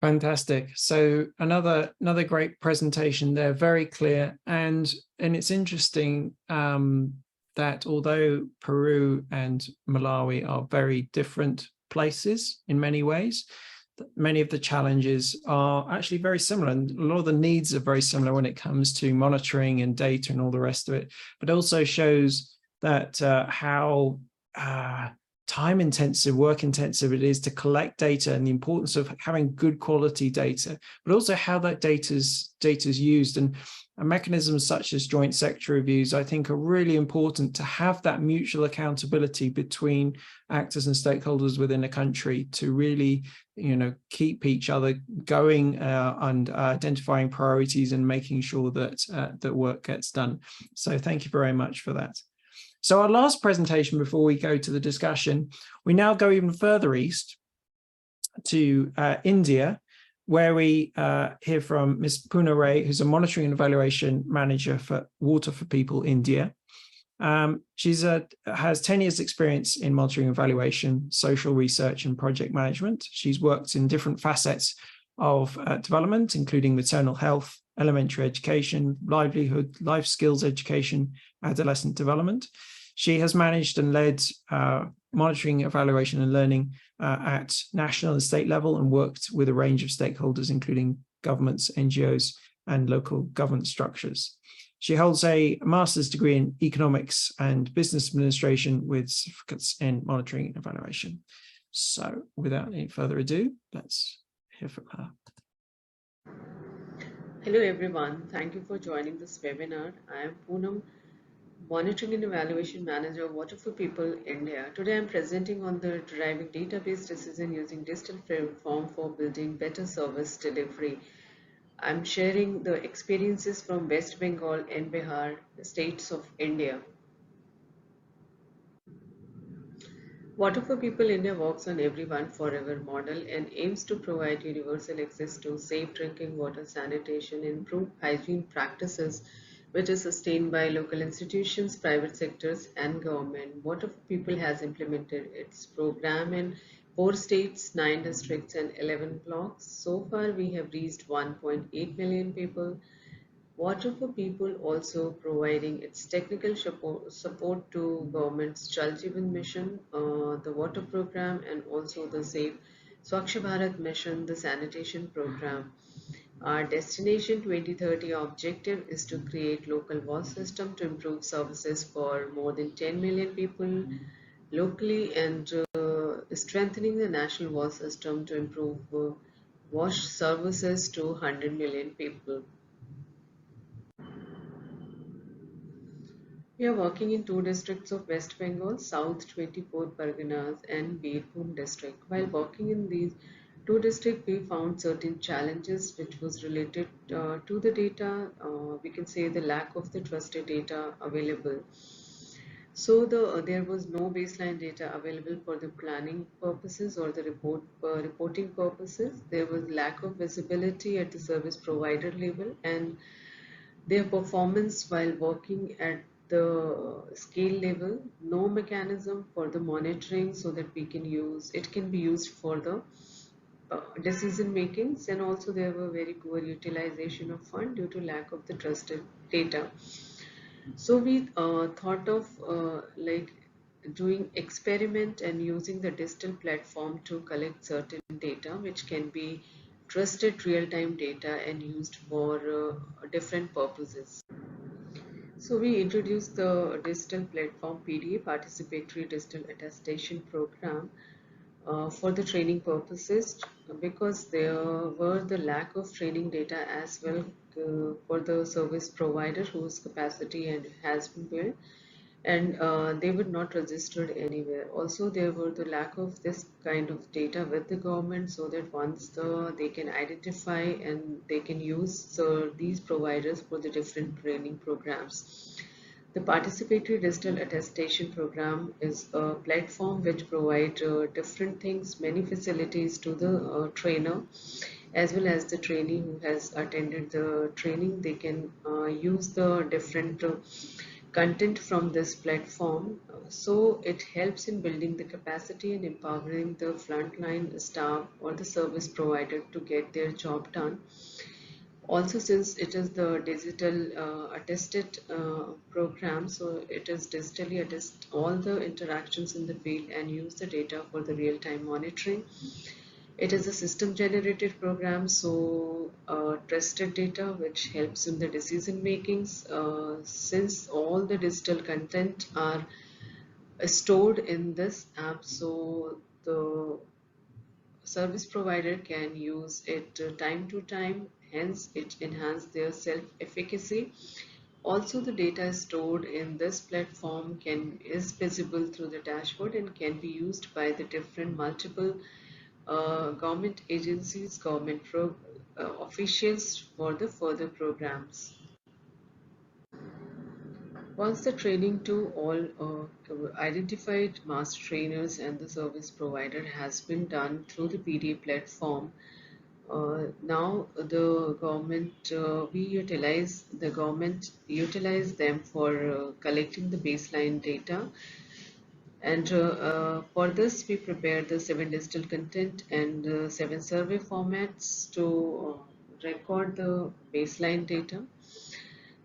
Fantastic. So another great presentation there, very clear, and it's interesting that although Peru and Malawi are very different places in many ways, many of the challenges are actually very similar, and a lot of the needs are very similar when it comes to monitoring and data and all the rest of it. But it also shows that how time intensive, work intensive it is to collect data, and the importance of having good quality data, but also how that data is used. And mechanisms such as joint sector reviews, I think, are really important to have that mutual accountability between actors and stakeholders within a country to really, keep each other going and identifying priorities and making sure that that work gets done. So thank you very much for that. So our last presentation before we go to the discussion, we now go even further east to India, where we hear from Ms. Poona Ray, who's a monitoring and evaluation manager for Water for People India. She has 10 years experience in monitoring and evaluation, social research and project management. She's worked in different facets of development, including maternal health, elementary education, livelihood, life skills education, adolescent development. She has managed and led monitoring, evaluation and learning at national and state level, and worked with a range of stakeholders, including governments, NGOs, and local government structures. She holds a master's degree in economics and business administration with certificates in monitoring and evaluation. So without any further ado, let's hear from her. Hello everyone, thank you for joining this webinar. I am Poonam, Monitoring and Evaluation Manager of Water for People India. Today I am presenting on the deriving database decision using digital platform for building better service delivery. I am sharing the experiences from West Bengal and Bihar, the states of India. Water for People India works on everyone forever model and aims to provide universal access to safe drinking water, sanitation, and improved hygiene practices, which is sustained by local institutions, private sectors, and government. Water for People has implemented its program in 4 states, 9 districts, and 11 blocks. So far, we have reached 1.8 million people. Water for People also providing its technical support to government's Jal Jeevan mission, the water program, and also the Safe Swachh Bharat mission, the sanitation program. Our Destination 2030 objective is to create local water system to improve services for more than 10 million people locally, and strengthening the national water system to improve wash services to 100 million people. We are working in two districts of West Bengal, South 24 Parganas and Birbhum district. While working in these two districts, we found certain challenges which was related to the data. We can say the lack of the trusted data available. So there was no baseline data available for the planning purposes or the reporting purposes. There was lack of visibility at the service provider level, and their performance while working at the scale level, no mechanism for the monitoring so that we can use it can be used for the decision makings, and also there were very poor utilization of fund due to lack of the trusted data. So we thought of like doing experiment and using the digital platform to collect certain data which can be trusted real-time data and used for different purposes. So we introduced the digital platform PDA, Participatory Digital Attestation Program, for the training purposes, because there were the lack of training data as well for the service provider whose capacity and has been built, and they were not registered anywhere. Also, there were the lack of this kind of data with the government, so that once they can identify and they can use these providers for the different training programs. The Participatory Digital Attestation Program is a platform which provides different things, many facilities to the trainer as well as the trainee who has attended the training. They can use the different content from this platform. So it helps in building the capacity and empowering the frontline staff or the service provider to get their job done. Also, since it is the digital attested program, so it is digitally attest all the interactions in the field and use the data for the real-time monitoring. It is a system generated program, so trusted data which helps in the decision makings, since all the digital content are stored in this app, so the service provider can use it time to time, hence it enhances their self-efficacy. Also, the data is stored in this platform is visible through the dashboard and can be used by the different multiple government agencies, officials for the further programs. Once the training to all identified master trainers and the service provider has been done through the PDA platform, now the government utilize them for collecting the baseline data, and for this we prepare the 7 digital content and 7 survey formats to record the baseline data.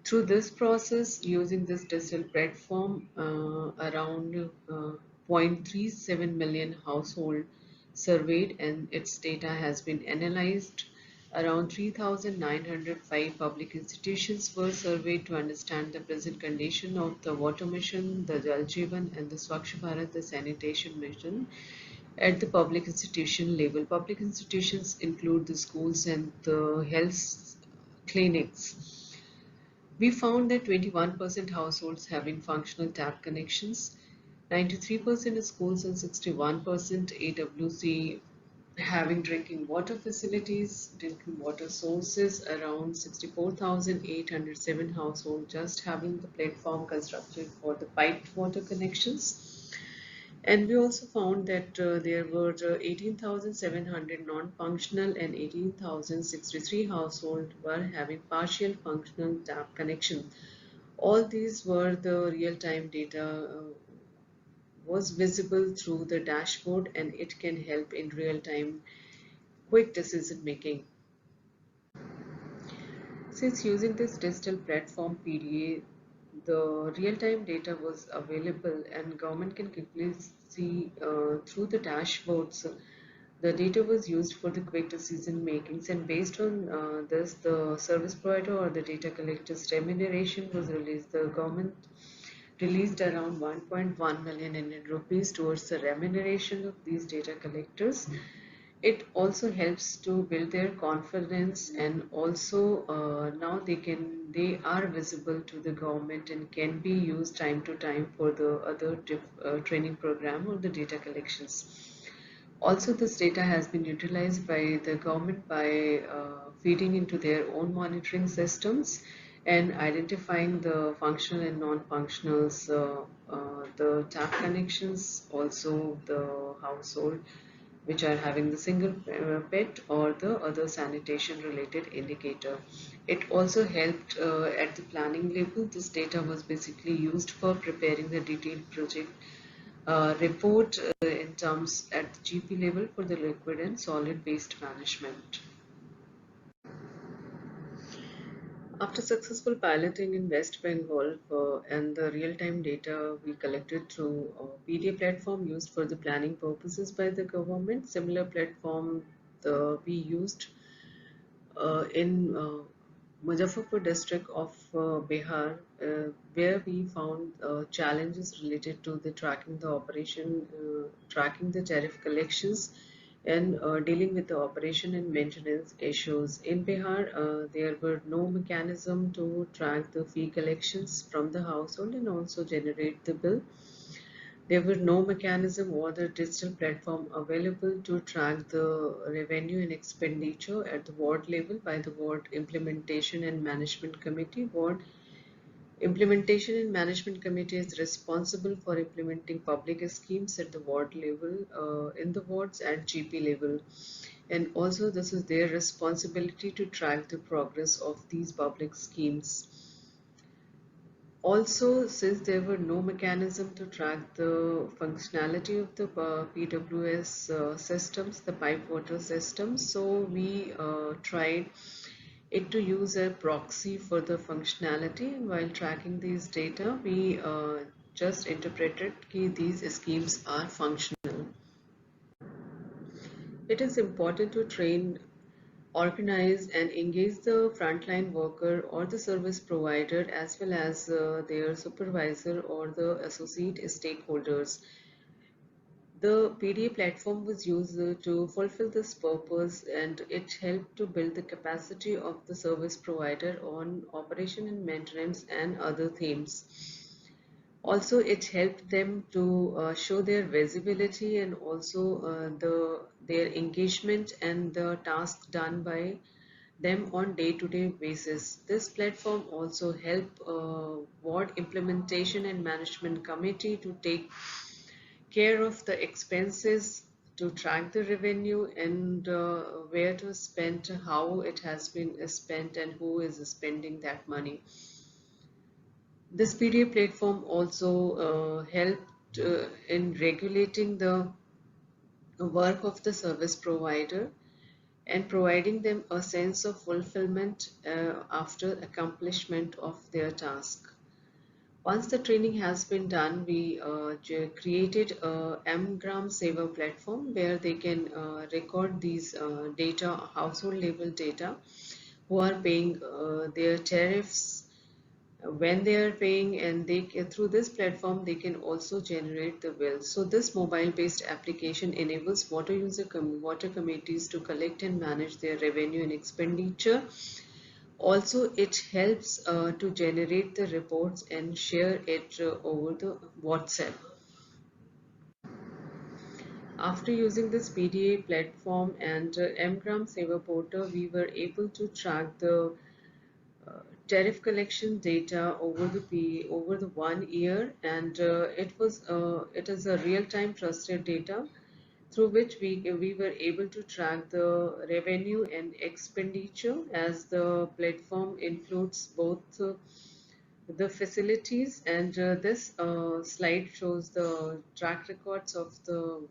Through this process, using this digital platform, around 0.37 million households surveyed and its data has been analyzed. Around 3,905 public institutions were surveyed to understand the present condition of the water mission, the Jal Jeevan and the Swachh Bharat, the sanitation mission at the public institution level. Public institutions include the schools and the health clinics. We found that 21% households having functional tap connections, 93% schools and 61% AWC having drinking water facilities, drinking water sources, around 64,807 households just having the platform constructed for the piped water connections. And we also found that there were 18,700 non-functional and 18,063 households were having partial functional tap connection. All these were the real-time data was visible through the dashboard, and it can help in real-time quick decision making. Since using this digital platform PDA, the real-time data was available and government can quickly see through the dashboards. The data was used for the quick decision makings, and based on this, the service provider or the data collector's remuneration was released. The government released around 1.1 million Indian rupees towards the remuneration of these data collectors. It also helps to build their confidence, and also now they are visible to the government and can be used time to time for the other training program or the data collections. Also, this data has been utilized by the government by feeding into their own monitoring systems and identifying the functional and non-functionals, the tap connections, also the household which are having the single pet or the other sanitation related indicator. It also helped at the planning level. This data was basically used for preparing the detailed project report in terms at the GP level for the liquid and solid waste management. After successful piloting in West Bengal and the real-time data we collected through a PDA platform used for the planning purposes by the government, similar platform we used in Muzaffarpur district of Bihar, where we found challenges related to the tracking the operation, tracking the tariff collections, and dealing with the operation and maintenance issues. In Bihar, there were no mechanism to track the fee collections from the household and also generate the bill. There were no mechanism or the digital platform available to track the revenue and expenditure at the ward level by the Ward Implementation and Management Committee. Ward Implementation and Management Committee is responsible for implementing public schemes at the ward level, in the wards at GP level. And also this is their responsibility to track the progress of these public schemes. Also, since there were no mechanism to track the functionality of the PWS systems, the pipe water systems, so we tried it to use a proxy for the functionality. And while tracking these data, we just interpreted that these schemes are functional. It is important to train, organize and engage the frontline worker or the service provider as well as their supervisor or the associate stakeholders. The PDA platform was used to fulfill this purpose, and it helped to build the capacity of the service provider on operation and maintenance and other themes. Also, it helped them to show their visibility and also their engagement and the tasks done by them on day-to-day basis. This platform also helped Ward Implementation and Management Committee to take care of the expenses, to track the revenue and where to spend, how it has been spent and who is spending that money. This PDA platform also helped in regulating the work of the service provider and providing them a sense of fulfillment after accomplishment of their task. Once the training has been done, we created a M-Gram Saver platform where they can record these data, household level data, who are paying their tariffs, when they are paying, and they through this platform they can also generate the bills. So this mobile based application enables water committees to collect and manage their revenue and expenditure. Also, it helps to generate the reports and share it over the WhatsApp. After using this PDA platform and M-Gram Saver Portal, we were able to track the tariff collection data over the 1 year, and it is a real-time trusted data through which we were able to track the revenue and expenditure, as the platform includes both the facilities, and this slide shows the track records of the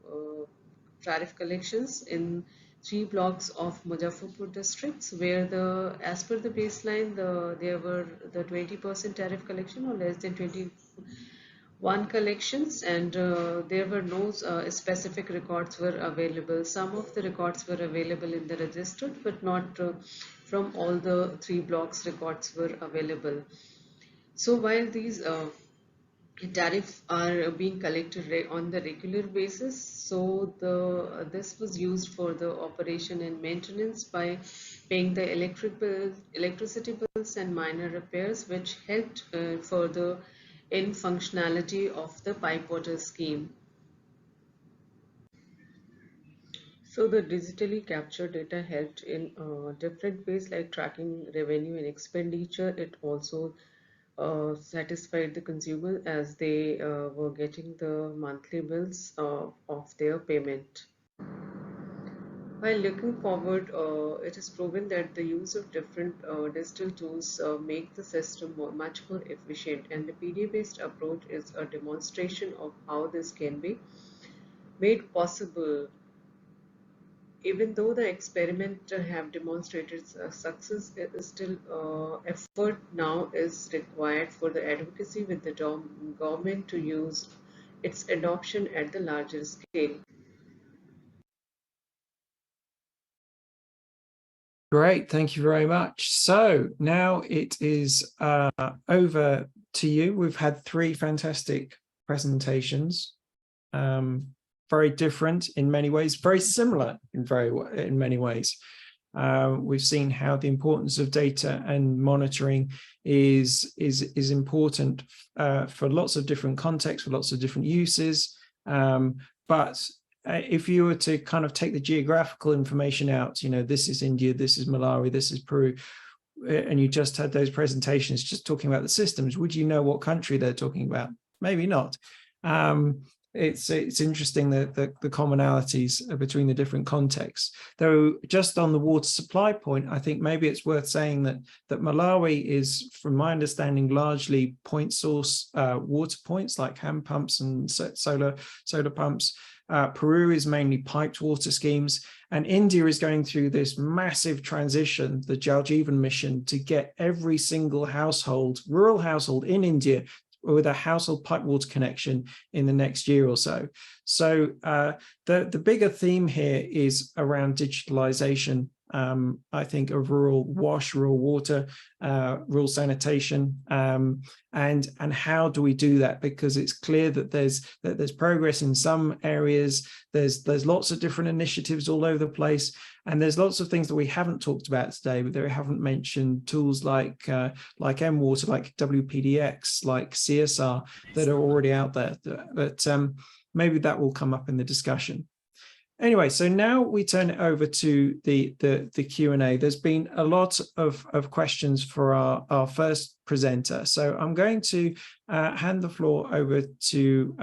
tariff collections in 3 blocks of Muzaffarpur districts, where as per the baseline, there were the 20% tariff collection or less than 21 collections, and there were no specific records were available. Some of the records were available in the registered, but not from all the 3 blocks records were available. So while these tariffs are being collected on the regular basis, so this was used for the operation and maintenance by paying the electricity bills and minor repairs, which helped further in functionality of the pipe water scheme. So the digitally captured data helped in different ways, like tracking revenue and expenditure. It also satisfied the consumer as they were getting the monthly bills of their payment. While looking forward, it is proven that the use of different digital tools make the system much more efficient, and the PDF-based approach is a demonstration of how this can be made possible. Even though the experiment have demonstrated success, it is still effort now is required for the advocacy with the government to use its adoption at the larger scale. Great, thank you very much. So now it is over to you. We've had 3 fantastic presentations. Very different in many ways, very similar in many ways. We've seen how the importance of data and monitoring is important for lots of different contexts, for lots of different uses. But if you were to kind of take the geographical information out, you know, this is India, this is Malawi, this is Peru, and you just had those presentations just talking about the systems, would you know what country they're talking about? Maybe not. It's interesting that the commonalities between the different contexts. Though just on the water supply point, I think maybe it's worth saying that Malawi is, from my understanding, largely point source water points like hand pumps and solar pumps. Peru is mainly piped water schemes, and India is going through this massive transition, the Jal Jeevan mission, to get every single household, rural household in India with a household pipe water connection in the next year or so. So the bigger theme here is around digitalization, I think, of rural wash, rural water, rural sanitation, and how do we do that? Because it's clear that there's progress in some areas. There's lots of different initiatives all over the place, and there's lots of things that we haven't talked about today, but they haven't mentioned tools like mWater, like WPDX, like CSR, that are already out there. But maybe that will come up in the discussion. Anyway, so now we turn it over to the Q&A. There's been a lot of questions for our first presenter. So I'm going to hand the floor over to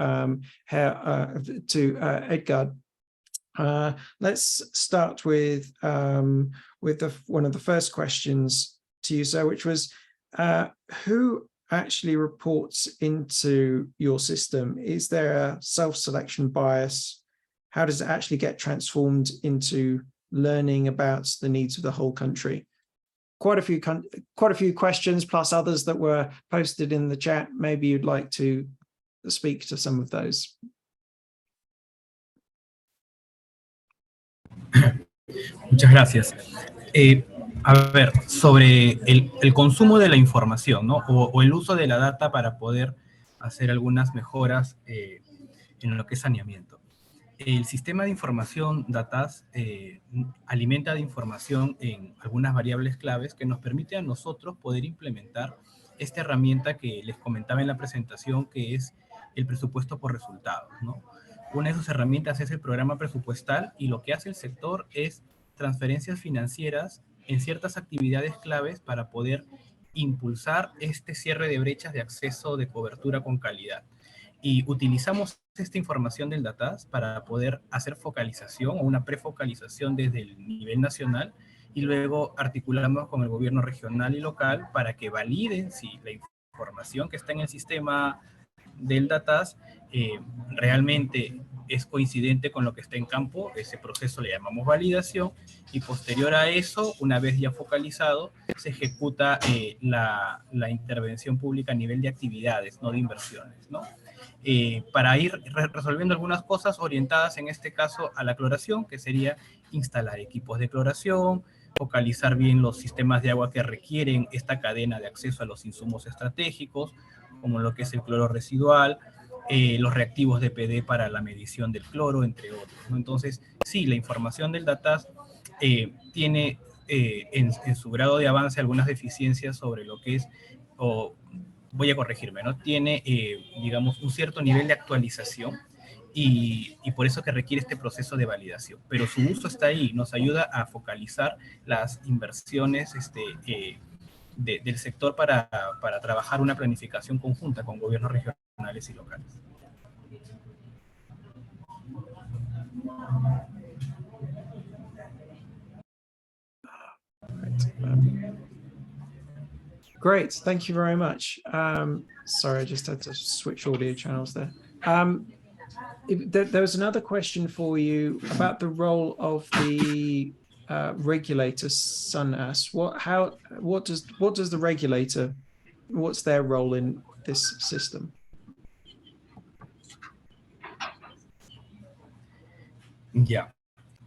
Edgar. Let's start with one of the first questions to you, sir, which was, who actually reports into your system? Is there a self-selection bias? How does it actually get transformed into learning about the needs of the whole country? Quite a few questions, plus others that were posted in the chat. Maybe you'd like to speak to some of those. Muchas gracias. A ver, sobre el consumo de la información, ¿no? O el uso de la data para poder hacer algunas mejoras en lo que es saneamiento. El sistema de información DATAS alimenta de información en algunas variables claves que nos permite a nosotros poder implementar esta herramienta que les comentaba en la presentación, que es el presupuesto por resultados, ¿no? Una de sus herramientas es el programa presupuestal, y lo que hace el sector es transferencias financieras en ciertas actividades claves para poder impulsar este cierre de brechas de acceso de cobertura con calidad. Y utilizamos esta información del DATAS para poder hacer focalización o una prefocalización desde el nivel nacional, y luego articulamos con el gobierno regional y local para que validen si la información que está en el sistema del DATAS realmente es coincidente con lo que está en campo. Ese proceso le llamamos validación, y posterior a eso, una vez ya focalizado, se ejecuta la intervención pública a nivel de actividades, no de inversiones, ¿no? Para ir resolviendo algunas cosas orientadas en este caso a la cloración, que sería instalar equipos de cloración, focalizar bien los sistemas de agua que requieren esta cadena de acceso a los insumos estratégicos, como lo que es el cloro residual, los reactivos de PD para la medición del cloro, entre otros, ¿no? Entonces, sí, la información del DATAS tiene en su grado de avance algunas deficiencias sobre lo que es, o voy a corregirme, ¿no? Tiene, digamos, un cierto nivel de actualización, y por eso que requiere este proceso de validación. Pero su uso está ahí, nos ayuda a focalizar las inversiones del sector para trabajar una planificación conjunta con gobiernos regionales y locales. Great, thank you very much. Sorry, I just had to switch audio channels there. There was another question for you about the role of the regulator, SUNAS. What does the regulator, what's their role in this system? Ya.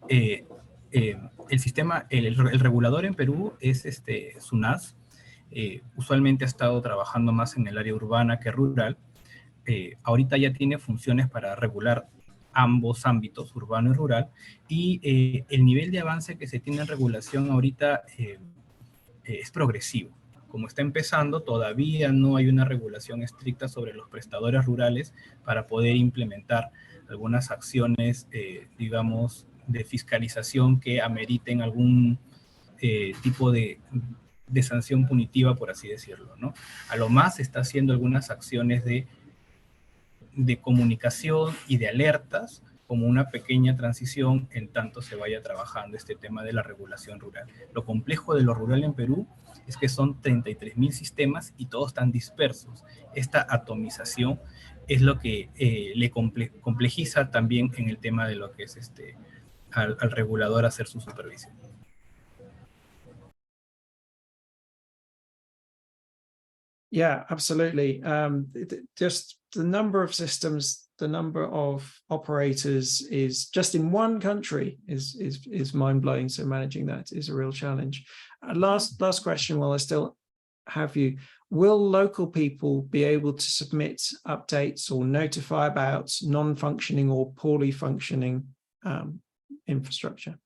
El sistema, el regulador en Perú es SUNAS. Usualmente ha estado trabajando más en el área urbana que rural. Ahorita ya tiene funciones para regular ambos ámbitos, urbano y rural, y el nivel de avance que se tiene en regulación ahorita es progresivo. Como está empezando, todavía no hay una regulación estricta sobre los prestadores rurales para poder implementar algunas acciones, digamos, de fiscalización que ameriten algún tipo de sanción punitiva, por así decirlo, ¿no? A lo más se está haciendo algunas acciones de comunicación y de alertas, como una pequeña transición en tanto se vaya trabajando este tema de la regulación rural. Lo complejo de lo rural en Perú es que son 33.000 sistemas y todos están dispersos. Esta atomización es lo que le complejiza también en el tema de lo que es al regulador hacer su supervisión. Yeah, absolutely. Just the number of systems, the number of operators is just in one country is mind-blowing. So managing that is a real challenge. Last question while I still have you. Will local people be able to submit updates or notify about non-functioning or poorly functioning infrastructure?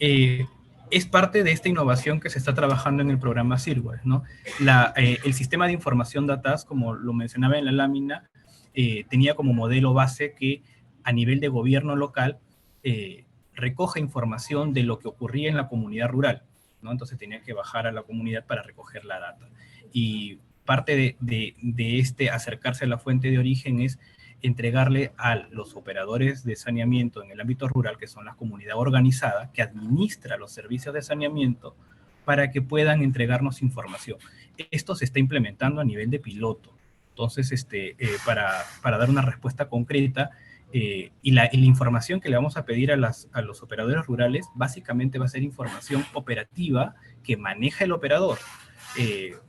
Es parte de esta innovación que se está trabajando en el programa SIRWASH, ¿no? El sistema de información DATAS, como lo mencionaba en la lámina, tenía como modelo base que a nivel de gobierno local recoge información de lo que ocurría en la comunidad rural, ¿no? Entonces tenía que bajar a la comunidad para recoger la data. Y parte de acercarse a la fuente de origen es entregarle a los operadores de saneamiento en el ámbito rural, que son la comunidad organizada, que administra los servicios de saneamiento, para que puedan entregarnos información. Esto se está implementando a nivel de piloto. Entonces, para dar una respuesta concreta, y la información que le vamos a pedir a los operadores rurales, básicamente va a ser información operativa que maneja el operador.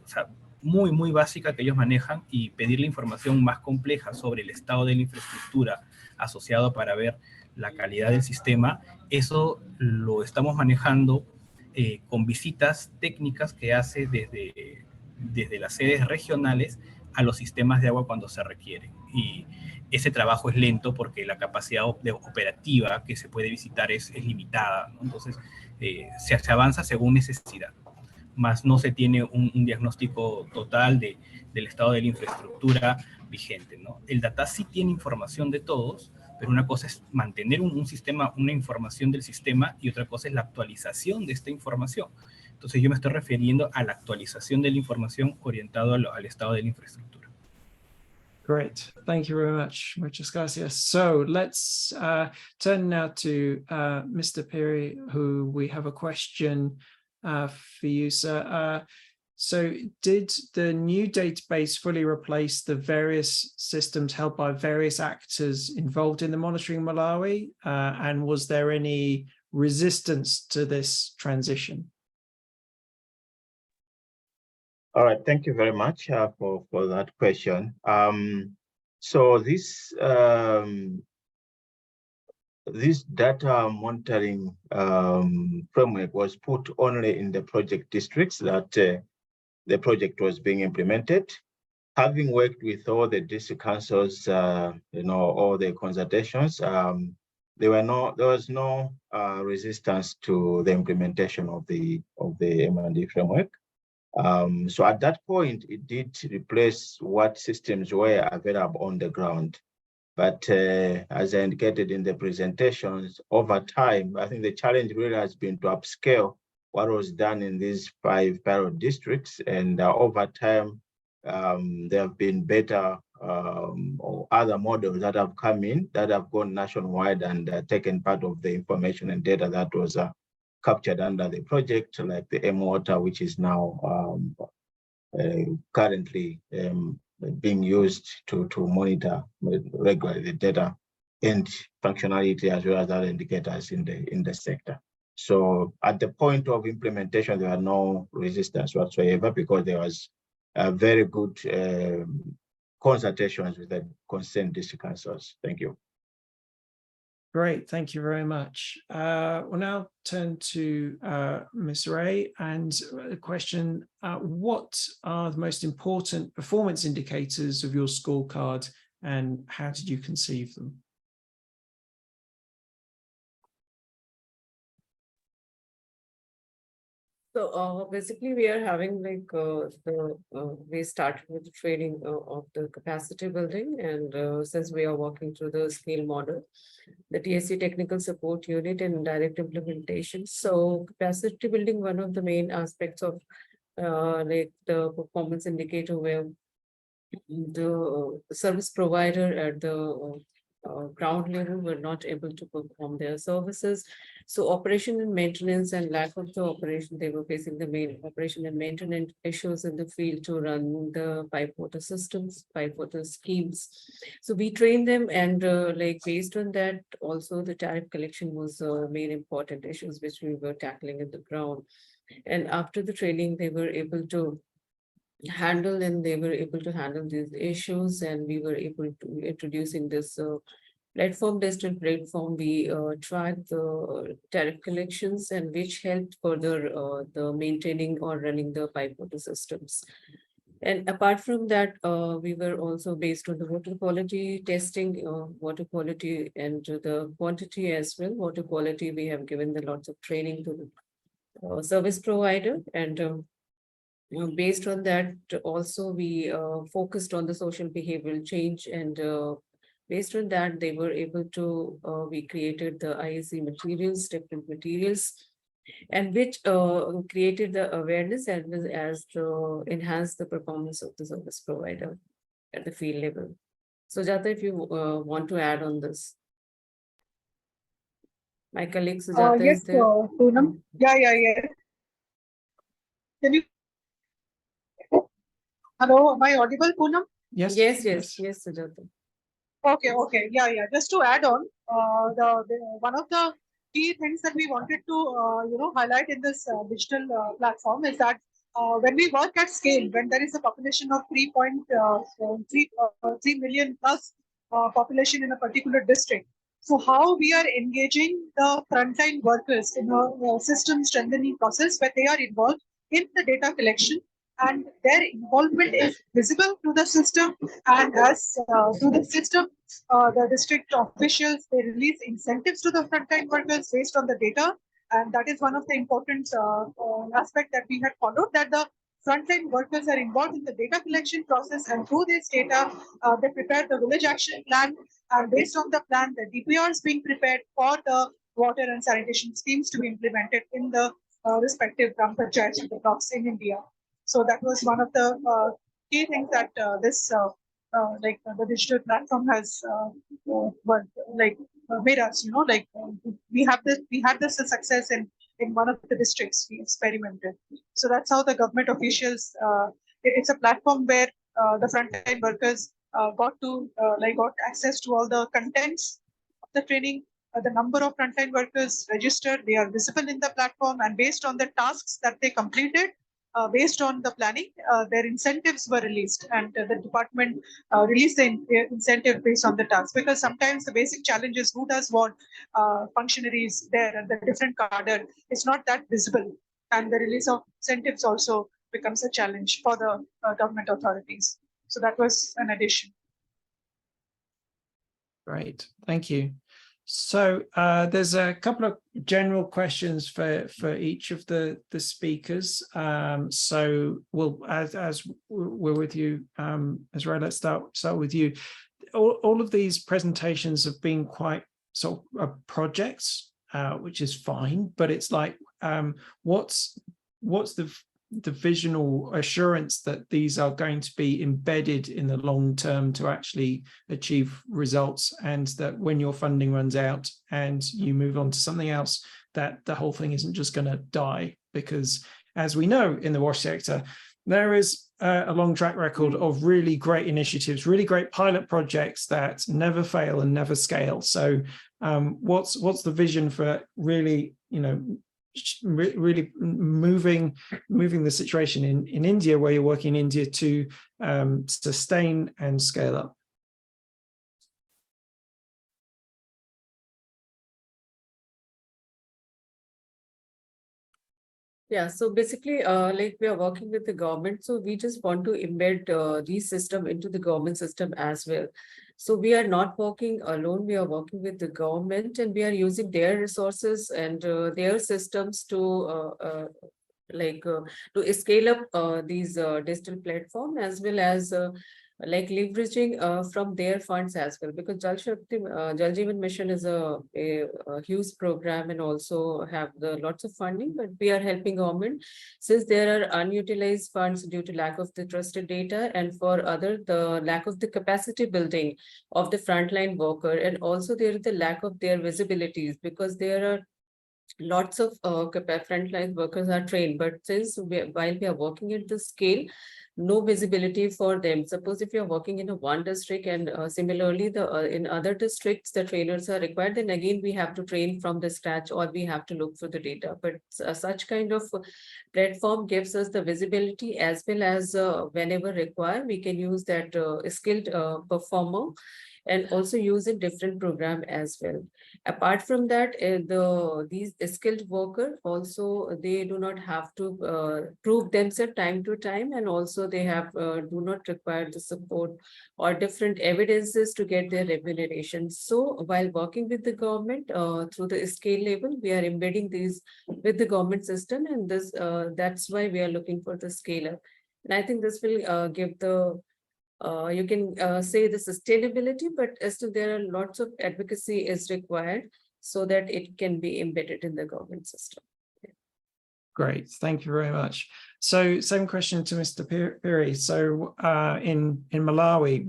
O sea, muy, muy básica que ellos manejan, y pedirle información más compleja sobre el estado de la infraestructura asociado para ver la calidad del sistema, eso lo estamos manejando con visitas técnicas que hace desde las sedes regionales a los sistemas de agua cuando se requieren. Y ese trabajo es lento porque la capacidad operativa que se puede visitar es limitada, ¿no? Entonces, se avanza según necesidad, más no se tiene un diagnóstico total del estado de la infraestructura vigente, ¿no? El data sí tiene información de todos, pero una cosa es mantener un sistema, una información del sistema, y otra cosa es la actualización de esta información. Entonces yo me estoy refiriendo a la actualización de la información orientado al estado de la infraestructura. Great, thank you very much. Muchas gracias. So let's turn now to Mr. Piri, who we have a question for you, sir. So did the new database fully replace the various systems held by various actors involved in the monitoring in Malawi? And was there any resistance to this transition? All right, thank you very much for that question. So this data monitoring framework was put only in the project districts that the project was being implemented. Having worked with all the district councils, all the consultations, there was no resistance to the implementation of the M&D framework. So at that point, it did replace what systems were available on the ground. But as I indicated in the presentations, over time, I think the challenge really has been to upscale what was done in these 5 pilot districts. And over time, there have been better or other models that have come in that have gone nationwide and taken part of the information and data that was captured under the project, like the M-Water, which is now currently being used to monitor regularly the data and functionality as well as other indicators in the sector. So at the point of implementation, there are no resistance whatsoever because there was a very good consultations with the concerned district councils. Thank you. Great, thank you very much. We'll now turn to Ms. Ray and a question, what are the most important performance indicators of your scorecard and how did you conceive them? So basically we are having like we started with the training of the capacity building, and since we are working through the scale model, the TSC technical support unit and direct implementation. So capacity building, one of the main aspects of like the performance indicator where the service provider at the ground level were not able to perform their services. So operation and maintenance and lack of the operation, they were facing the main operation and maintenance issues in the field to run the pipe water systems, pipe water schemes. So we trained them, and like based on that, also the tariff collection was main important issues which we were tackling at the ground. And after the training, they were able to handle these issues, and we were able to introducing this platform, digital platform. We tracked the tariff collections, and which helped further the maintaining or running the pipe water systems. And apart from that, we were also based on the water quality testing, water quality and the quantity as well. Water quality, we have given the lots of training to the service provider, and based on that, also we focused on the social behavioral change, and based on that, they were able to, we created the ISC materials, different materials, and which created the awareness as to enhance the performance of the service provider at the field level. So Jata, if you want to add on this. My colleague Sujata yes, is there. Poonam. Yeah. Can you? Hello, am I audible, Poonam? Yes. Yes, Sujata. Okay. Yeah. Just to add on, one of the key things that we wanted to highlight in this digital platform is that when we work at scale, when there is a population of 3 million plus population in a particular district, so how we are engaging the frontline workers in a system strengthening process where they are involved in the data collection, and their involvement is visible to the system, and as to the system, the district officials, they release incentives to the frontline workers based on the data, and that is one of the important aspect that we had followed, that the frontline workers are involved in the data collection process, and through this data, they prepare the village action plan, and based on the plan, the DPR is being prepared for the water and sanitation schemes to be implemented in the respective Gram Panchayats and the blocks in India. So that was one of the key things that the digital platform has made us. We had this success in in one of the districts we experimented. So that's how the government officials, it's a platform where the frontline workers got access to all the contents of the training. The number of frontline workers registered, they are visible in the platform, and based on the tasks that they completed, based on the planning, their incentives were released, and the department released the incentive based on the task. Because sometimes the basic challenge is who does what, functionaries there and the different cadre is not that visible, and the release of incentives also becomes a challenge for the government authorities. So that was an addition. Great, thank you. So there's a couple of general questions for each of the speakers. So we'll, as we're with you, Azrael, let's start with you. All of these presentations have been quite sort of projects, which is fine, but it's like, what's the vision or assurance that these are going to be embedded in the long term to actually achieve results, and that when your funding runs out and you move on to something else, that the whole thing isn't just going to die? Because as we know in the WASH sector, there is a long track record of really great initiatives, really great pilot projects that never fail and never scale. So what's the vision for really, really moving the situation in India, where you're working in India, to sustain and scale up? Yeah, so basically, like we are working with the government, so we just want to embed these system into the government system as well. So we are not working alone, we are working with the government, and we are using their resources and their systems to to scale up these digital platform, as well as like leveraging from their funds as well, because Jal Jeevan Mission is a huge program and also have lots of funding, but we are helping government since there are unutilized funds due to lack of the trusted data, and for the lack of the capacity building of the frontline worker, and also there is the lack of their visibilities, because there are lots of frontline workers are trained, but while we are working at the scale, no visibility for them. Suppose if you're working in one district, and similarly in other districts the trainers are required, then again we have to train from the scratch, or we have to look for the data. But such kind of platform gives us the visibility, as well as whenever required we can use that skilled performer, and also use a different program as well. Apart from that, these skilled workers also, they do not have to prove themselves time to time, and also they have do not require the support or different evidences to get their remuneration. So while working with the government through the scale level, we are embedding these with the government system, and this that's why we are looking for the scaler. And I think this will give the you can say the sustainability, but still there are lots of advocacy is required so that it can be embedded in the government system. Yeah. Great, thank you very much. So same question to Mr. Piri. So in Malawi,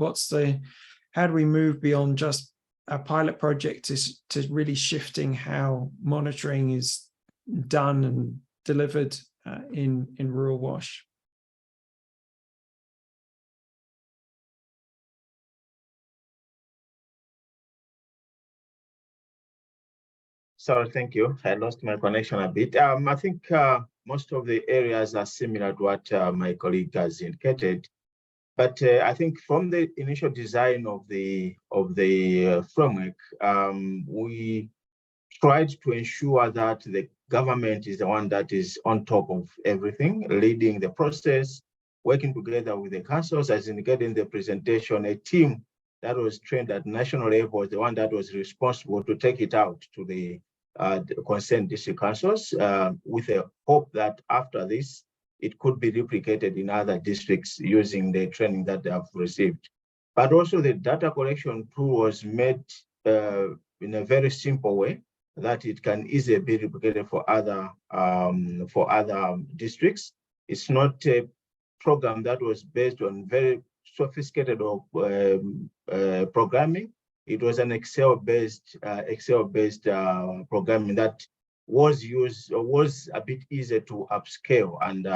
how do we move beyond just a pilot project to really shifting how monitoring is done and delivered in rural WASH? Sorry, thank you. I lost my connection a bit. I think most of the areas are similar to what my colleague has indicated, but I think from the initial design of the framework, we tried to ensure that the government is the one that is on top of everything, leading the process, working together with the councils, as indicated in the presentation. A team that was trained at national level was the one that was responsible to take it out to the concerned district councils, with a hope that after this, it could be replicated in other districts using the training that they have received. But also the data collection tool was made in a very simple way that it can easily be replicated for other districts. It's not a program that was based on very sophisticated programming. It was an Excel-based programming that was a bit easier to upscale and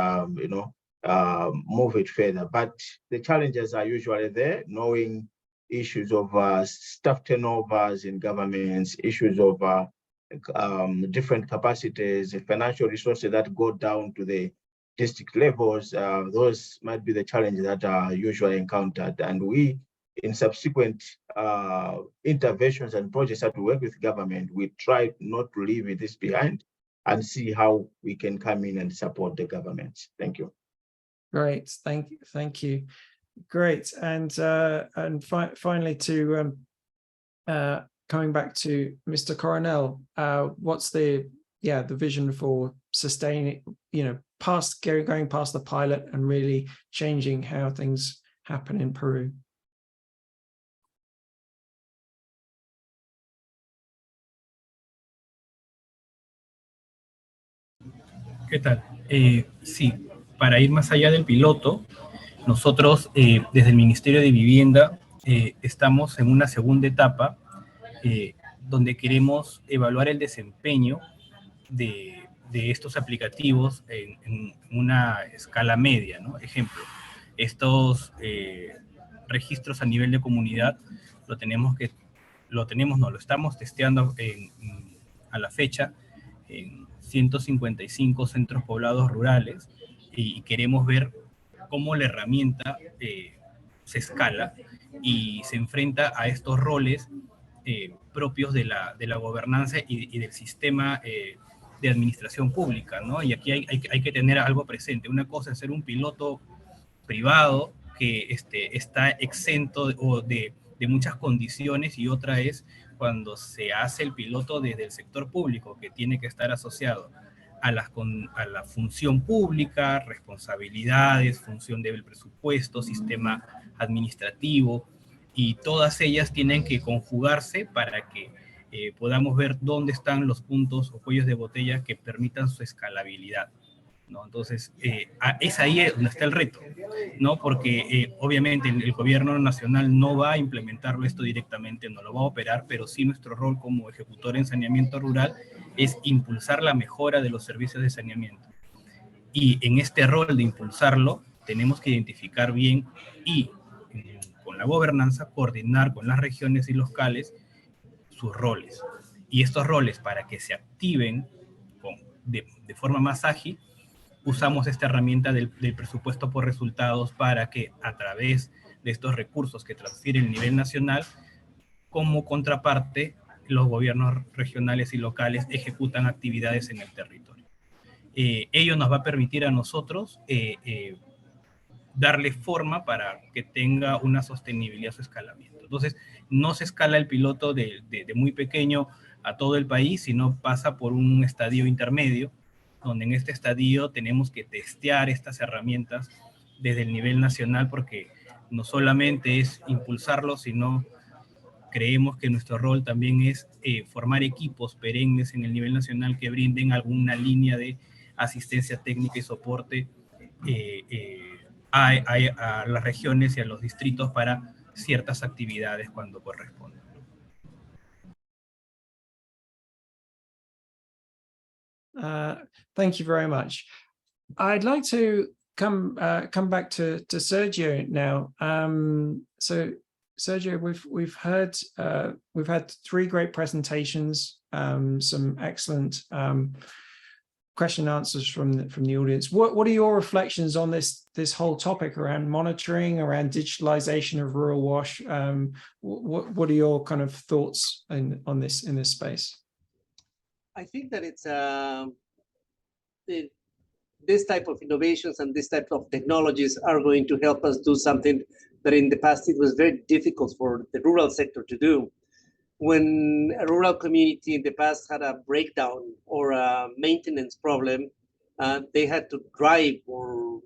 move it further. But the challenges are usually there, knowing issues of staff turnovers in governments, issues of different capacities, financial resources that go down to the district levels. Those might be the challenges that are usually encountered. And we, in subsequent interventions and projects that we work with government, we try not to leave this behind and see how we can come in and support the government. Thank you. Great, thank you. Great, and finally to coming back to Mr. Coronel, what's the vision for sustaining, going past the pilot and really changing how things happen in Peru? ¿Qué tal? Sí, para ir más allá del piloto, nosotros desde el Ministerio de Vivienda estamos en una segunda etapa donde queremos evaluar el desempeño de estos aplicativos en una escala media, ¿no? Ejemplo, estos registros a nivel de comunidad lo estamos testeando a la fecha en 155 centros poblados rurales y queremos ver cómo la herramienta se escala y se enfrenta a estos roles propios de la gobernanza y del sistema de administración pública, ¿no? Y aquí hay que tener algo presente. Una cosa es ser un piloto privado que está exento de muchas condiciones, y otra es cuando se hace el piloto desde el sector público, que tiene que estar asociado a la función pública, responsabilidades, función del presupuesto, sistema administrativo, y todas ellas tienen que conjugarse para que podamos ver dónde están los puntos o cuellos de botella que permitan su escalabilidad, ¿no? Entonces, es ahí donde está el reto, ¿no? Porque obviamente el gobierno nacional no va a implementarlo esto directamente, no lo va a operar, pero sí nuestro rol como ejecutor en saneamiento rural es impulsar la mejora de los servicios de saneamiento. Y en este rol de impulsarlo, tenemos que identificar bien y con la gobernanza, coordinar con las regiones y locales sus roles. Y estos roles, para que se activen de forma más ágil, usamos esta herramienta del presupuesto por resultados para que a través de estos recursos que transfiere el nivel nacional, como contraparte, los gobiernos regionales y locales ejecutan actividades en el territorio. Ello nos va a permitir a nosotros darle forma para que tenga una sostenibilidad su escalamiento. Entonces, no se escala el piloto de muy pequeño a todo el país, sino pasa por un estadio intermedio, donde en este estadio tenemos que testear estas herramientas desde el nivel nacional, porque no solamente es impulsarlo, sino creemos que nuestro rol también es formar equipos perennes en el nivel nacional que brinden alguna línea de asistencia técnica y soporte a las regiones y a los distritos para ciertas actividades cuando corresponda. Thank you very much. I'd like to come back to Sergio now. So Sergio, we've had three great presentations, some excellent question and answers from the audience. What are your reflections on this whole topic around monitoring, around digitalization of rural WASH? What are your kind of thoughts on this in this space? I think that it's this type of innovations and this type of technologies are going to help us do something that in the past it was very difficult for the rural sector to do. When a rural community in the past had a breakdown or a maintenance problem, they had to drive or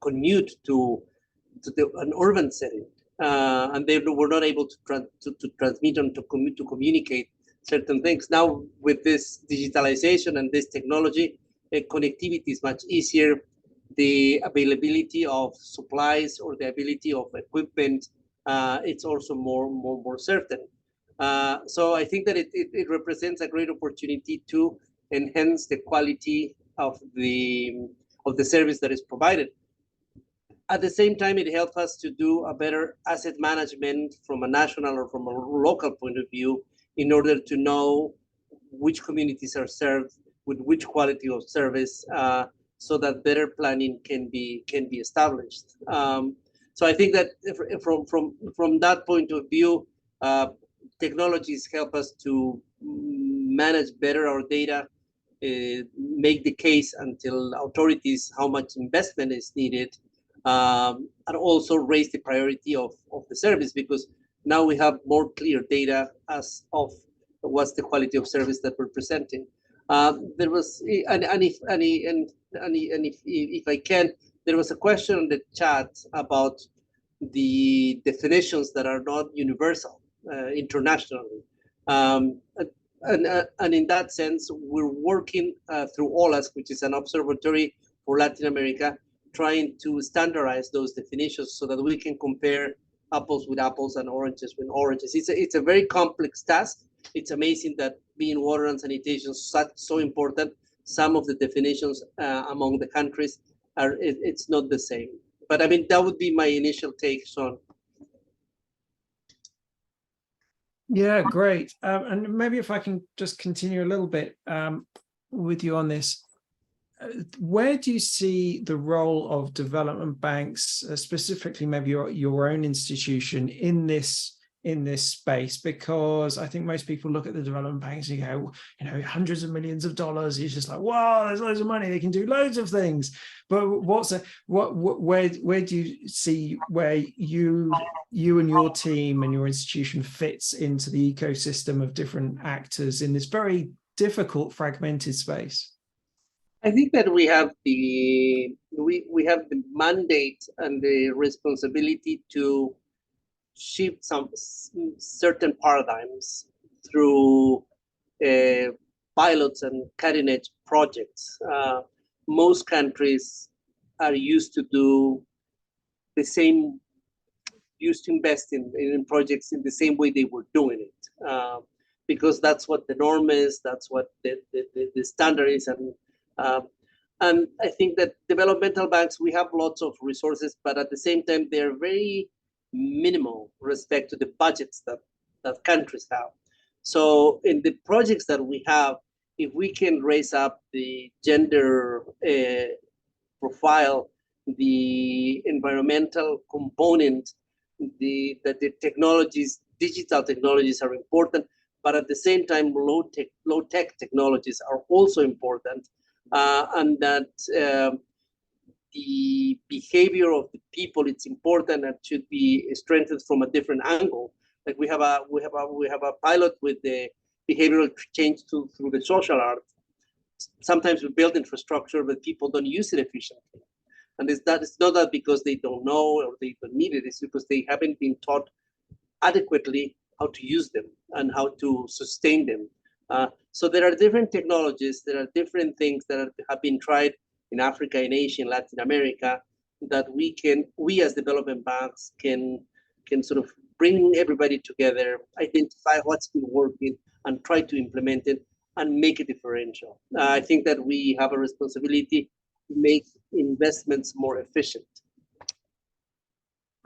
commute to an urban setting, and they were not able to transmit and to communicate certain things. Now, with this digitalization and this technology, connectivity is much easier. The availability of supplies or the ability of equipment, it's also more certain. So I think that it represents a great opportunity to enhance the quality of the service that is provided. At the same time, it helps us to do a better asset management from a national or from a local point of view in order to know which communities are served with which quality of service, so that better planning can be established. So I think that from that point of view, technologies help us to manage better our data, make the case until authorities how much investment is needed, and also raise the priority of the service, because now we have more clear data as of what's the quality of service that we're presenting. There was, if I can, there was a question on the chat about the definitions that are not universal internationally. And in that sense, we're working through OLAS, which is an observatory for Latin America, trying to standardize those definitions so that we can compare apples with apples and oranges with oranges. It's a very complex task. It's amazing that being water and sanitation is so important, some of the definitions among the countries it's not the same. But I mean, that would be my initial take, Sean. Yeah, great. And maybe if I can just continue a little bit with you on this. Where do you see the role of development banks, specifically maybe your own institution, in this space? Because I think most people look at the development banks and you go, you know, hundreds of millions of dollars. It's just like, wow, there's loads of money. They can do loads of things. But where do you see where you and your team and your institution fits into the ecosystem of different actors in this very difficult, fragmented space? I think that we have the mandate and the responsibility to shift some certain paradigms through pilots and cutting edge projects. Most countries are used to do the same, used to invest in projects in the same way they were doing it, because that's what the norm is, that's what the standard is. And I think that developmental banks, we have lots of resources, but at the same time, they're very minimal respect to the budgets that countries have. So in the projects that we have, if we can raise up the gender profile, the environmental component, that the technologies, digital technologies are important, but at the same time, low-tech technologies are also important. And that the behavior of the people, it's important and should be strengthened from a different angle. Like we have a pilot with the behavioral change through the social art. Sometimes we build infrastructure, but people don't use it efficiently. And it's not that because they don't know or they don't need it, it's because they haven't been taught adequately how to use them and how to sustain them. So there are different technologies, there are different things that have been tried in Africa, in Asia, in Latin America, that we as development banks can sort of bring everybody together, identify what's been working, and try to implement it and make it differential. I think that we have a responsibility to make investments more efficient.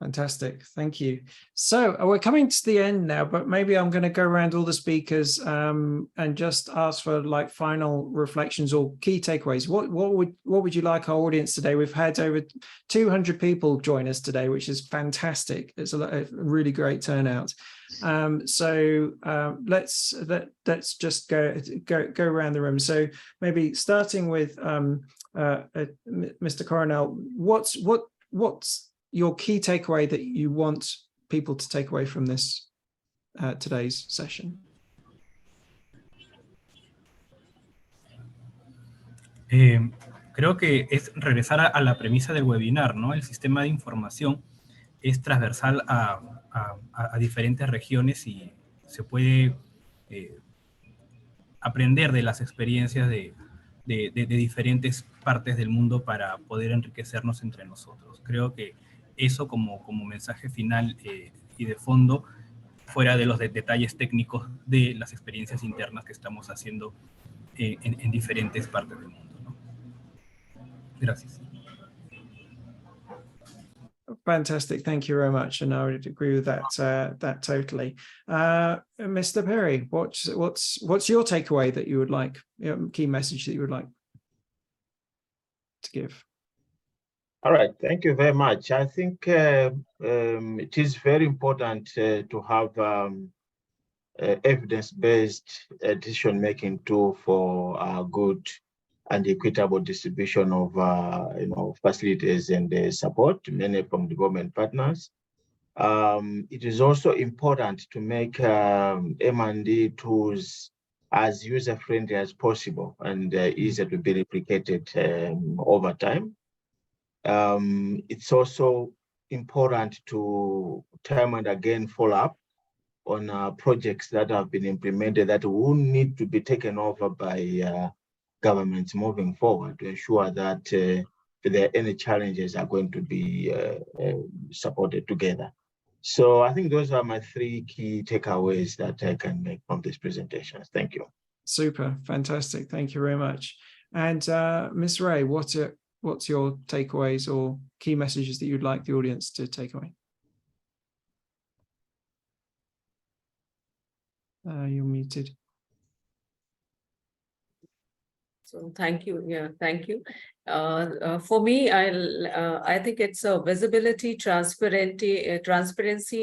Fantastic, thank you. So we're coming to the end now, but maybe I'm going to go around all the speakers and just ask for like final reflections or key takeaways. What would you like our audience today? We've had over 200 people join us today, which is fantastic. It's a really great turnout. So let's just go around the room. So maybe starting with Mr. Coronel, what's your key takeaway that you want people to take away from this today's session? Creo que es regresar a la premisa del webinar, ¿no? El sistema de información es transversal a diferentes regiones y se puede aprender de las experiencias de diferentes partes del mundo para poder enriquecernos entre nosotros. Creo que eso como mensaje final y de fondo, fuera de los detalles técnicos de las experiencias internas que estamos haciendo en diferentes partes del mundo, ¿no? Gracias. Fantastic, thank you very much, and I would agree with that. That totally. Mr. Perry, what's your takeaway that you would like, key message that you would like to give? All right, thank you very much. I think it is very important to have evidence-based decision-making tool for good and equitable distribution of facilities and support, mainly from the government partners. It is also important to make M&D tools as user-friendly as possible and easier to be replicated over time. It's also important to time and again follow up on projects that have been implemented that will need to be taken over by governments moving forward to ensure that if there are any challenges are going to be supported together. So I think those are my 3 key takeaways that I can make from this presentation. Thank you. Super, fantastic. Thank you very much. And Ms. Ray, what's your takeaways or key messages that you'd like the audience to take away? You're muted. So thank you. Yeah, thank you. For me, I think it's a visibility, transparency,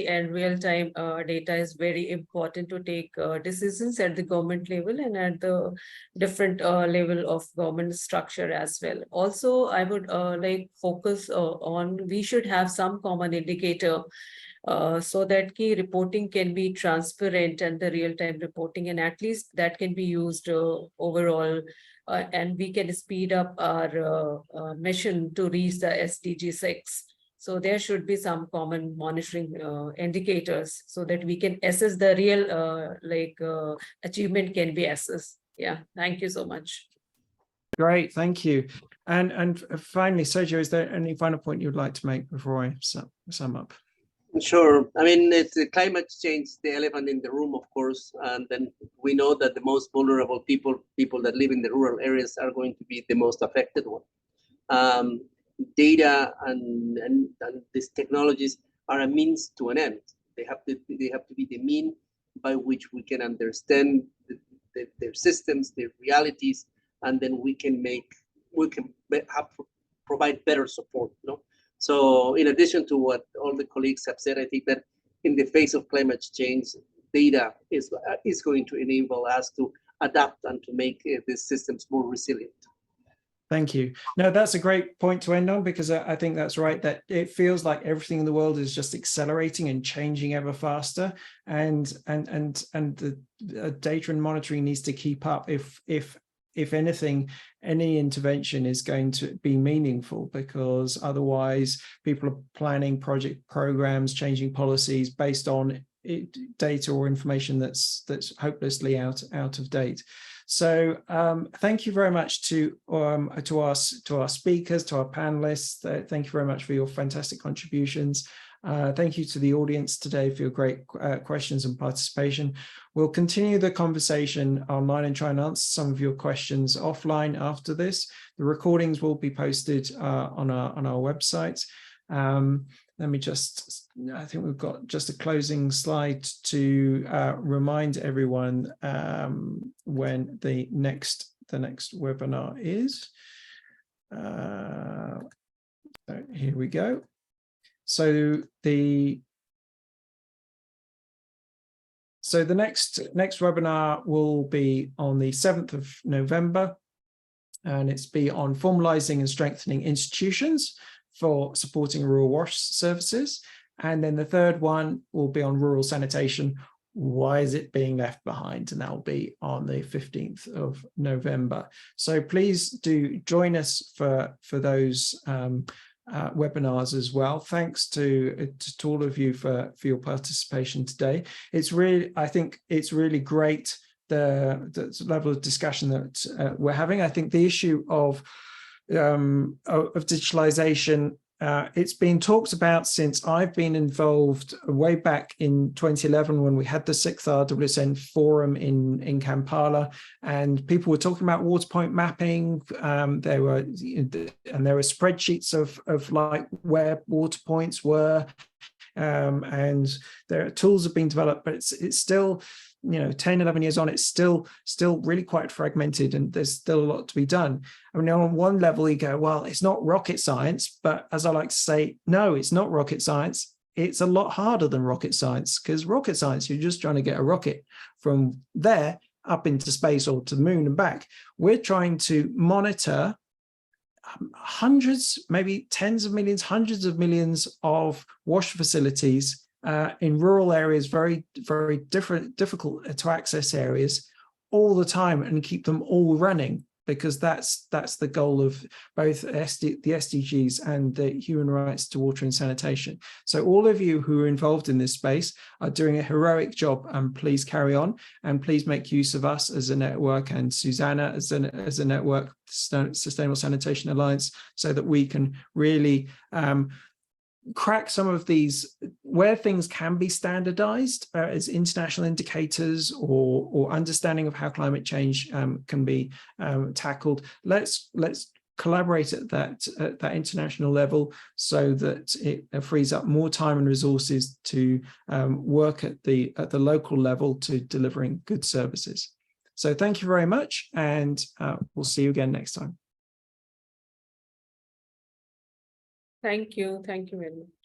and real-time data is very important to take decisions at the government level and at the different level of government structure as well. Also, I would focus on we should have some common indicator so that key reporting can be transparent and the real-time reporting, and at least that can be used overall. And we can speed up our mission to reach the SDG 6. So there should be some common monitoring indicators so that we can assess the real achievement can be assessed. Yeah, thank you so much. Great, thank you. And finally, Sergio, is there any final point you'd like to make before I sum up? Sure. I mean, it's climate change, the elephant in the room, of course, and then we know that the most vulnerable people that live in the rural areas are going to be the most affected one. Data and these technologies are a means to an end. They have to be the mean by which we can understand their systems, their realities, and then we can provide better support. So in addition to what all the colleagues have said, I think that in the face of climate change, data is going to enable us to adapt and to make these systems more resilient. Thank you. No, that's a great point to end on, because I think that's right, that it feels like everything in the world is just accelerating and changing ever faster, and the data and monitoring needs to keep up if anything, any intervention is going to be meaningful, because otherwise people are planning programs, changing policies based on data or information that's hopelessly out of date. So thank you very much to our speakers, to our panelists. Thank you very much for your fantastic contributions. Thank you to the audience today for your great questions and participation. We'll continue the conversation online and try and answer some of your questions offline after this. The recordings will be posted on our website. Let me just, I think we've got just a closing slide to remind everyone when the next webinar is. So here we go. So the next webinar will be on the 7th of November, and it's be on formalizing and strengthening institutions for supporting rural wash services. And then the third one will be on rural sanitation. Why is it being left behind? And that will be on the 15th of November. So please do join us for those webinars as well. Thanks to all of you for your participation today. It's really, I think it's really great the level of discussion that we're having. I think the issue of digitalization it's been talked about since I've been involved way back in 2011 when we had the 6th RWSN forum in Kampala, and people were talking about water point mapping. There were spreadsheets of like where water points were, and there are tools have been developed, but it's still, 10, 11 years on, it's still really quite fragmented, and there's still a lot to be done. I mean, on one level you go, well, it's not rocket science, but as I like to say, no, it's not rocket science. It's a lot harder than rocket science, because rocket science, you're just trying to get a rocket from there up into space or to the moon and back. We're trying to monitor hundreds, maybe tens of millions, hundreds of millions of wash facilities in rural areas, very, very difficult to access areas, all the time, and keep them all running, because that's the goal of both the SDGs and the human rights to water and sanitation. So all of you who are involved in this space are doing a heroic job, and please carry on, and please make use of us as a network, and Susanna as a network, Sustainable Sanitation Alliance, so that we can really crack some of these where things can be standardized as international indicators or understanding of how climate change can be tackled. Let's collaborate at that international level, so that it frees up more time and resources to work at the local level to delivering good services. So thank you very much, and we'll see you again next time. Thank you very much.